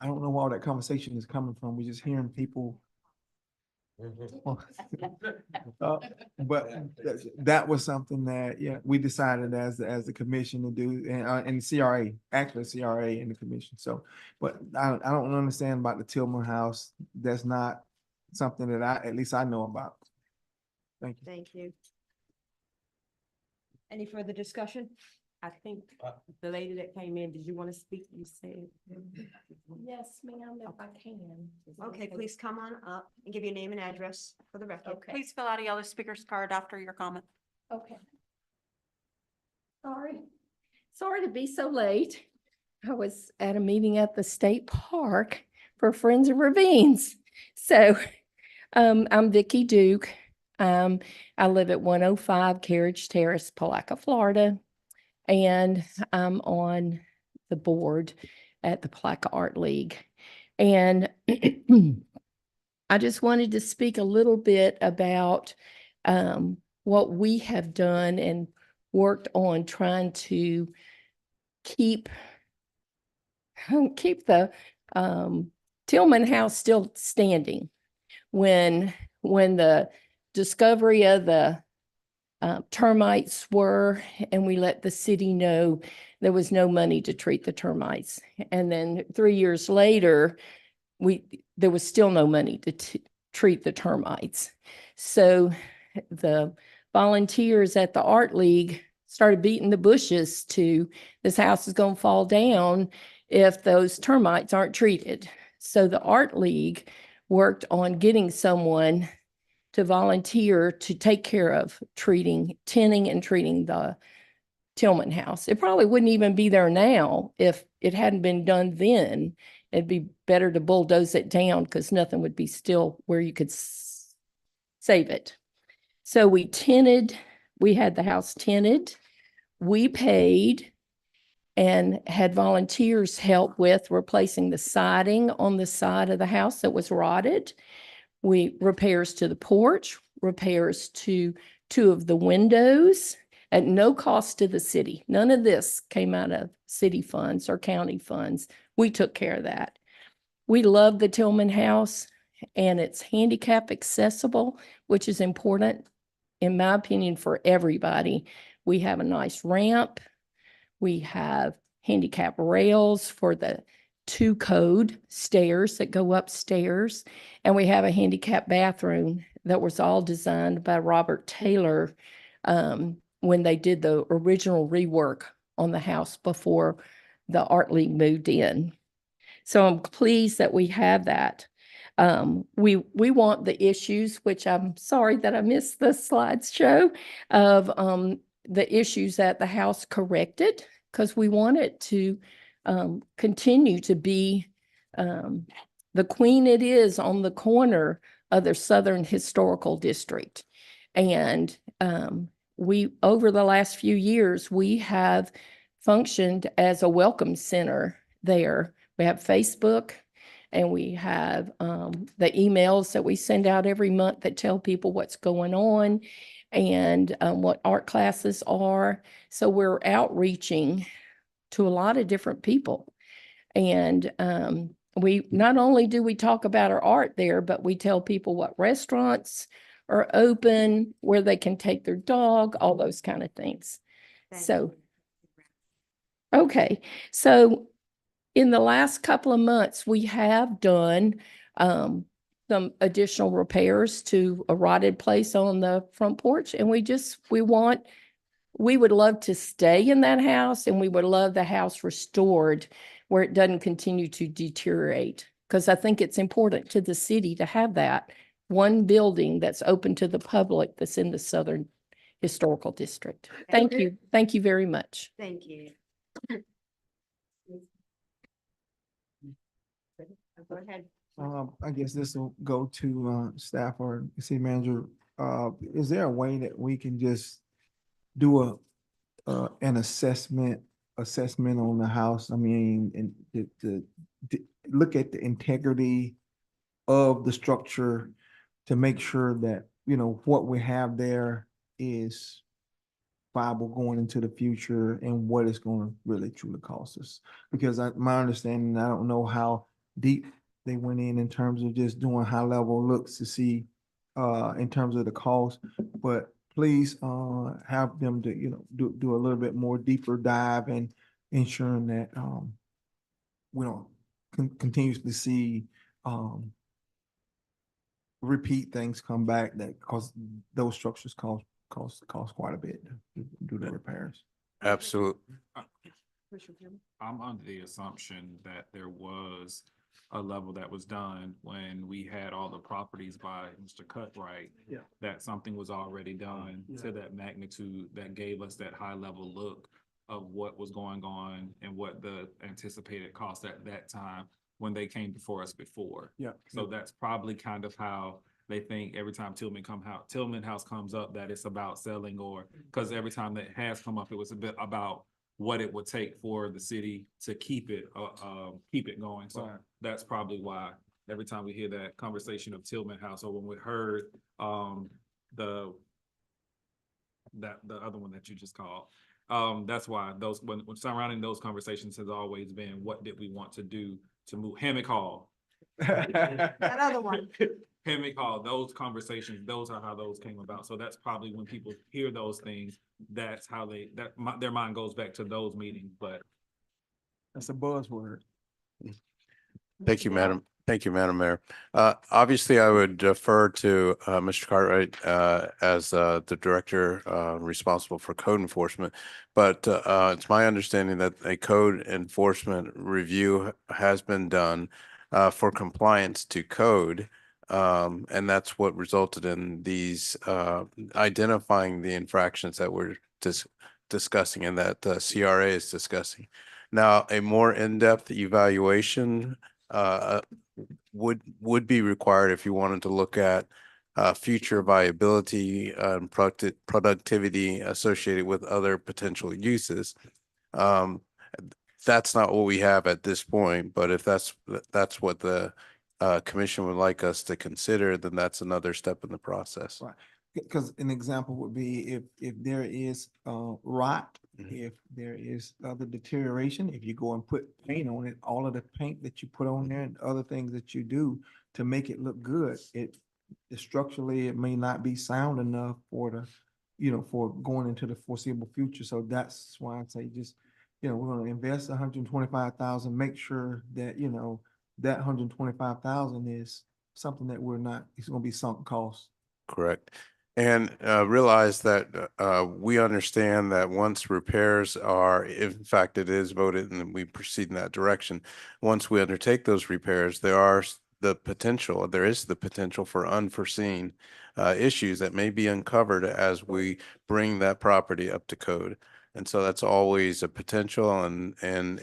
don't know where all that conversation is coming from. We're just hearing people. But that was something that, we decided as the commission to do, and CRA, actually CRA and the commission. So, but I don't understand about the Tillman house. That's not something that at least I know about. Thank you. Thank you. Any further discussion? I think the lady that came in, did you want to speak? You said. Yes, ma'am, if I can. Okay, please come on up and give your name and address for the record. Okay. Please fill out a yellow speaker's card after your comment. Okay. Sorry to be so late. I was at a meeting at the state park for Friends of Ravines. So, I'm Vicki Duke. I live at 105 Carriage Terrace, Palatka, Florida. And I'm on the board at the Palatka Art League. And I just wanted to speak a little bit about what we have done and worked on trying to keep the Tillman house still standing. When the discovery of the termites were, and we let the city know there was no money to treat the termites. And then 3 years later, there was still no money to treat the termites. So the volunteers at the Art League started beating the bushes to this house is going to fall down if those termites aren't treated. So the Art League worked on getting someone to volunteer to take care of tinning and treating the Tillman house. It probably wouldn't even be there now if it hadn't been done then. It'd be better to bulldoze it down because nothing would be still where you could save it. So we had the house tinted. We paid and had volunteers help with replacing the siding on the side of the house that was rotted. Repairs to the porch, repairs to 2 of the windows at no cost to the city. None of this came out of city funds or county funds. We took care of that. We love the Tillman house, and it's handicap accessible, which is important, in my opinion, for everybody. We have a nice ramp. We have handicap rails for the 2 code stairs that go upstairs. And we have a handicap bathroom that was all designed by Robert Taylor when they did the original rework on the house before the Art League moved in. So I'm pleased that we have that. We want the issues, which I'm sorry that I missed the slideshow of the issues that the house corrected, because we want it to continue to be the queen it is on the corner of the Southern Historical District. And over the last few years, we have functioned as a welcome center there. We have Facebook, and we have the emails that we send out every month that tell people what's going on and what art classes are. So we're outreaching to a lot of different people. And we not only do we talk about our art there, but we tell people what restaurants are open, where they can take their dog, all those kind of things. Okay. So in the last couple of months, we have done some additional repairs to a rotted place on the front porch. And we would love to stay in that house, and we would love the house restored where it doesn't continue to deteriorate. Because I think it's important to the city to have that one building that's open to the public that's in the Southern Historical District. Thank you. Thank you very much. Thank you. Go ahead. I guess this will go to staff or city manager. Is there a way that we can just do an assessment on the house? I mean, and to look at the integrity of the structure to make sure that, you know, what we have there is viable going into the future and what it's going to really truly cost us. Because my understanding, I don't know how deep they went in terms of just doing high level looks to see in terms of the cost, but please have them to, you know, do a little bit more deeper dive and ensuring that we don't continuously see repeat things come back that cause those structures cost quite a bit to do the repairs. Absolutely. I'm under the assumption that there was a level that was done when we had all the properties by Mr. Cutright. Yeah. That something was already done to that magnitude that gave us that high level look of what was going on and what the anticipated cost at that time when they came before us before. Yeah. So that's probably kind of how they think every time Tillman House comes up, that it's about selling, or because every time that has come up, it was a bit about what it would take for the city to keep it going. So that's probably why every time we hear that conversation of Tillman House, or when we heard the other one that you just called, that's why those when surrounding those conversations has always been, what did we want to do to move Hammock Hall? That other one. Hammock Hall, those conversations, those are how those came about. So that's probably when people hear those things, that's how their mind goes back to those meetings, but. That's a buzzword. Thank you, Madam. Thank you, Madam Mayor. Obviously, I would defer to Mr. Cartwright as the director responsible for code enforcement. But it's my understanding that a code enforcement review has been done for compliance to code. And that's what resulted in these identifying the infractions that we're discussing and that CRA is discussing. Now, a more in-depth evaluation would be required if you wanted to look at future viability and productivity associated with other potential uses. That's not what we have at this point, but if that's what the commission would like us to consider, then that's another step in the process. Right. Because an example would be if there is rot, if there is other deterioration, if you go and put paint on it, all of the paint that you put on there and other things that you do to make it look good, structurally it may not be sound enough for the, you know, for going into the foreseeable future. So that's why I say just, you know, we're going to invest 125,000, make sure that, you know, that 125,000 is something that it's going to be sunk cost. Correct. And realize that we understand that once repairs are, in fact, it is voted and we proceed in that direction. Once we undertake those repairs, there is the potential for unforeseen issues that may be uncovered as we bring that property up to code. And so that's always a potential. And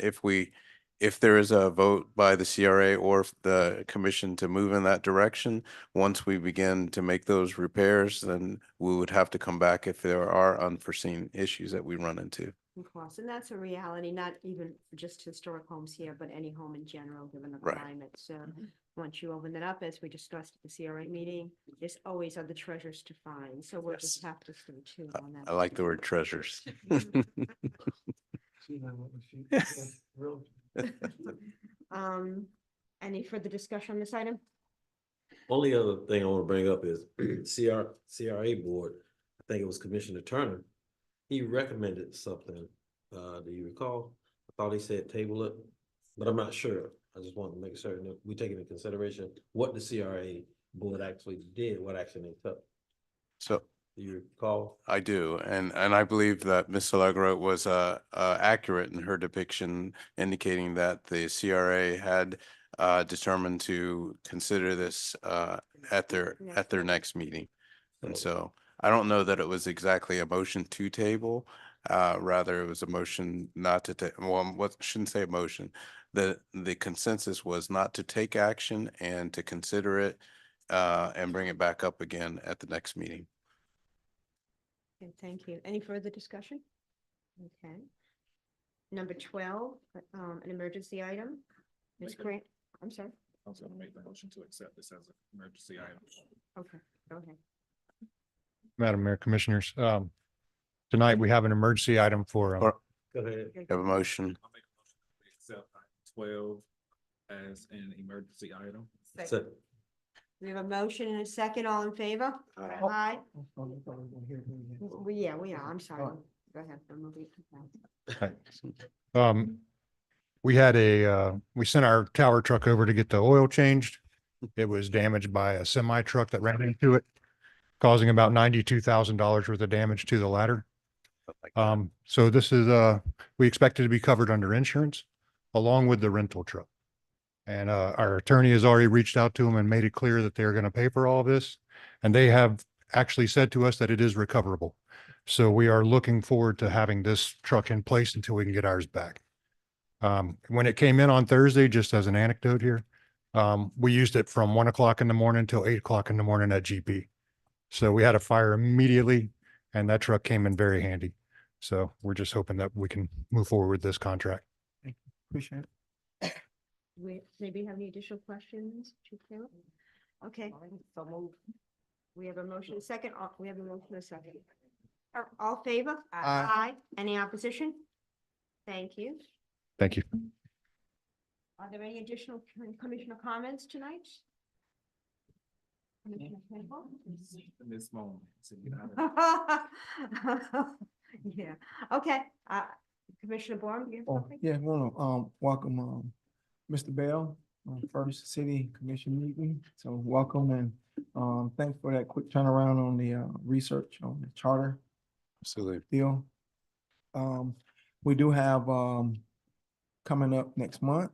if there is a vote by the CRA or the commission to move in that direction, once we begin to make those repairs, then we would have to come back if there are unforeseen issues that we run into. Of course, and that's a reality, not even just historic homes here, but any home in general, given the Right. climate. So once you open it up, as we discussed at the CRA meeting, there's always other treasures to find. So we'll just have to stay tuned on that. I like the word treasures. Any further discussion on this item? Only other thing I want to bring up is CRA board. I think it was Commissioner Turner. He recommended something. Do you recall? I thought he said table it, but I'm not sure. I just want to make certain that we take into consideration what the CRA board actually did, what action they took. So Do you recall? I do, and I believe that Ms. Allegro was accurate in her depiction, indicating that the CRA had determined to consider this at their next meeting. And so I don't know that it was exactly a motion to table. Rather, it was a motion not to take. Well, what shouldn't say a motion. The consensus was not to take action and to consider it and bring it back up again at the next meeting. Okay, thank you. Any further discussion? Okay. Number 12, an emergency item. Ms. Grant, I'm sorry. I was gonna make the motion to accept this as an emergency item. Okay, go ahead. Madam Mayor, Commissioners, tonight we have an emergency item for, Or Go ahead. have a motion. I'll make a motion to accept item 12 as an emergency item. So, We have a motion and a second. All in favor? Aye. Yeah, we are. I'm sorry. Go ahead. I'm moving. we had we sent our tower truck over to get the oil changed. It was damaged by a semi truck that ran into it, causing about $92,000 worth of damage to the ladder. So this is, we expect it to be covered under insurance along with the rental truck. And our attorney has already reached out to them and made it clear that they're going to pay for all of this. And they have actually said to us that it is recoverable. So we are looking forward to having this truck in place until we can get ours back. When it came in on Thursday, just as an anecdote here, we used it from 1 o'clock in the morning till 8 o'clock in the morning at GP. So we had a fire immediately and that truck came in very handy. So we're just hoping that we can move forward with this contract. Appreciate it. Maybe have any additional questions? Chief Taylor? Okay. So moved. We have a motion, a second. We have a motion, a second. All favor? Aye. Any opposition? Thank you. Thank you. Are there any additional commissioner comments tonight? Commissioner Campbell? In this moment. So you know, Yeah, okay. Commissioner Borum, you have Oh, something? yeah, want to welcome Mr. Bell, first city commission meeting. So welcome and thanks for that quick turnaround on the research on the charter Absolutely. deal. We do have coming up next month,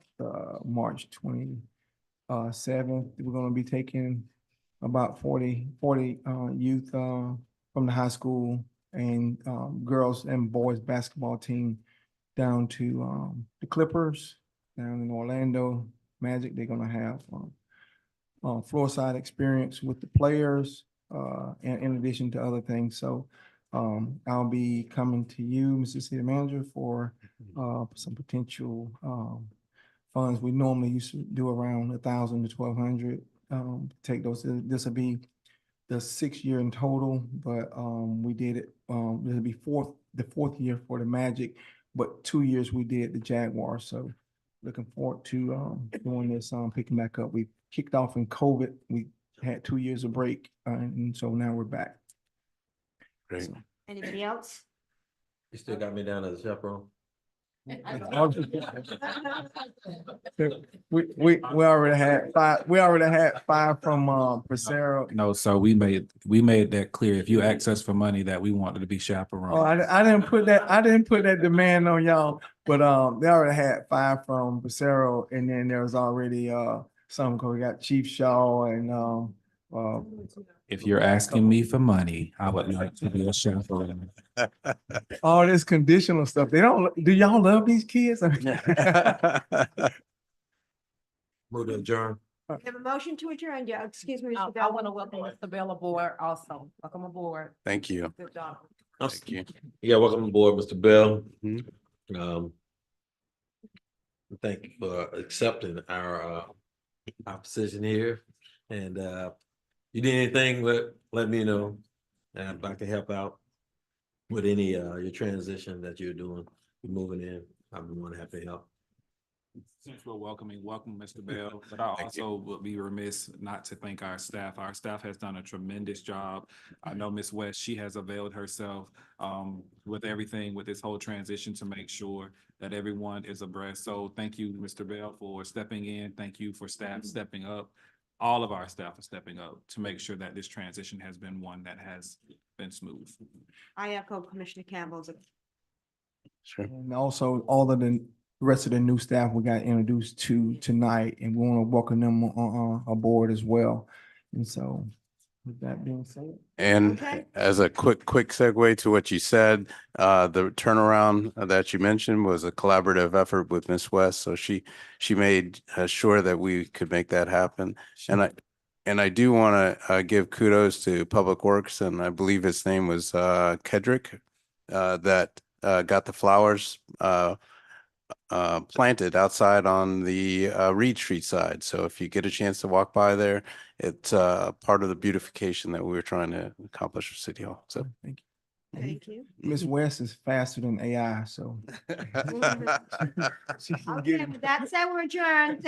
March 27th, we're going to be taking about 40 youth from the high school and girls and boys basketball team down to the Clippers down in Orlando Magic. They're gonna have floor side experience with the players and in addition to other things. So I'll be coming to you, Mr. City Manager, for some potential funds. We normally used to do around 1,000 to 1,200. Take those. This will be the 6th year in total, but we did it. It'll be the fourth year for the Magic, but 2 years we did the Jaguars. So looking forward to doing this, picking back up. We kicked off in COVID. We had 2 years of break, and so now we're back. Great. So, Anybody else? You still got me down as a chaperone? we already had 5. We already had 5 from Pacero. No, so we made that clear. If you ask us for money, that we wanted to be chaperone. Oh, I didn't put that. I didn't put that demand on y'all, but they already had 5 from Pacero, and then there was already some. Cause we got Chief Shaw and If you're asking me for money, I would like to be a chaperone. all this conditional stuff. They don't. Do y'all love these kids? Move to adjourn. We have a motion to adjourn. Yeah, excuse me, Mr. I Bell. want to welcome Mr. Bell aboard also. Welcome aboard. Thank you. Good job. Thank you. Yeah, welcome aboard, Mr. Bell. Mhm. Thank you for accepting our position here. And you need anything, let me know. And if I can help out with any your transition that you're doing, you're moving in, I'd be more than happy to help. Since we're welcome, Mr. Bell, but I also would be remiss not to thank our staff. Our staff has done a tremendous job. I know Ms. West, she has availed herself with everything with this whole transition to make sure that everyone is abreast. So thank you, Mr. Bell, for stepping in. Thank you for staff stepping up. All of our staff are stepping up to make sure that this transition has been one that has been smooth. I echo Commissioner Campbell's. Sure. And also all of the rest of the new staff we got introduced to tonight, and we want to welcome them aboard as well. And so with that being said. And Okay. as a quick segue to what you said, the turnaround that you mentioned was a collaborative effort with Miss West. So she made sure that we could make that happen. And I do want to give kudos to Public Works, and I believe his name was Kedrick, that got the flowers planted outside on the Reed Street side. So if you get a chance to walk by there, it's part of the beautification that we were trying to accomplish with City Hall. So Thank you. Thank you. Miss West is faster than AI, so. She can Okay, get- with that said, we're adjourned. Thank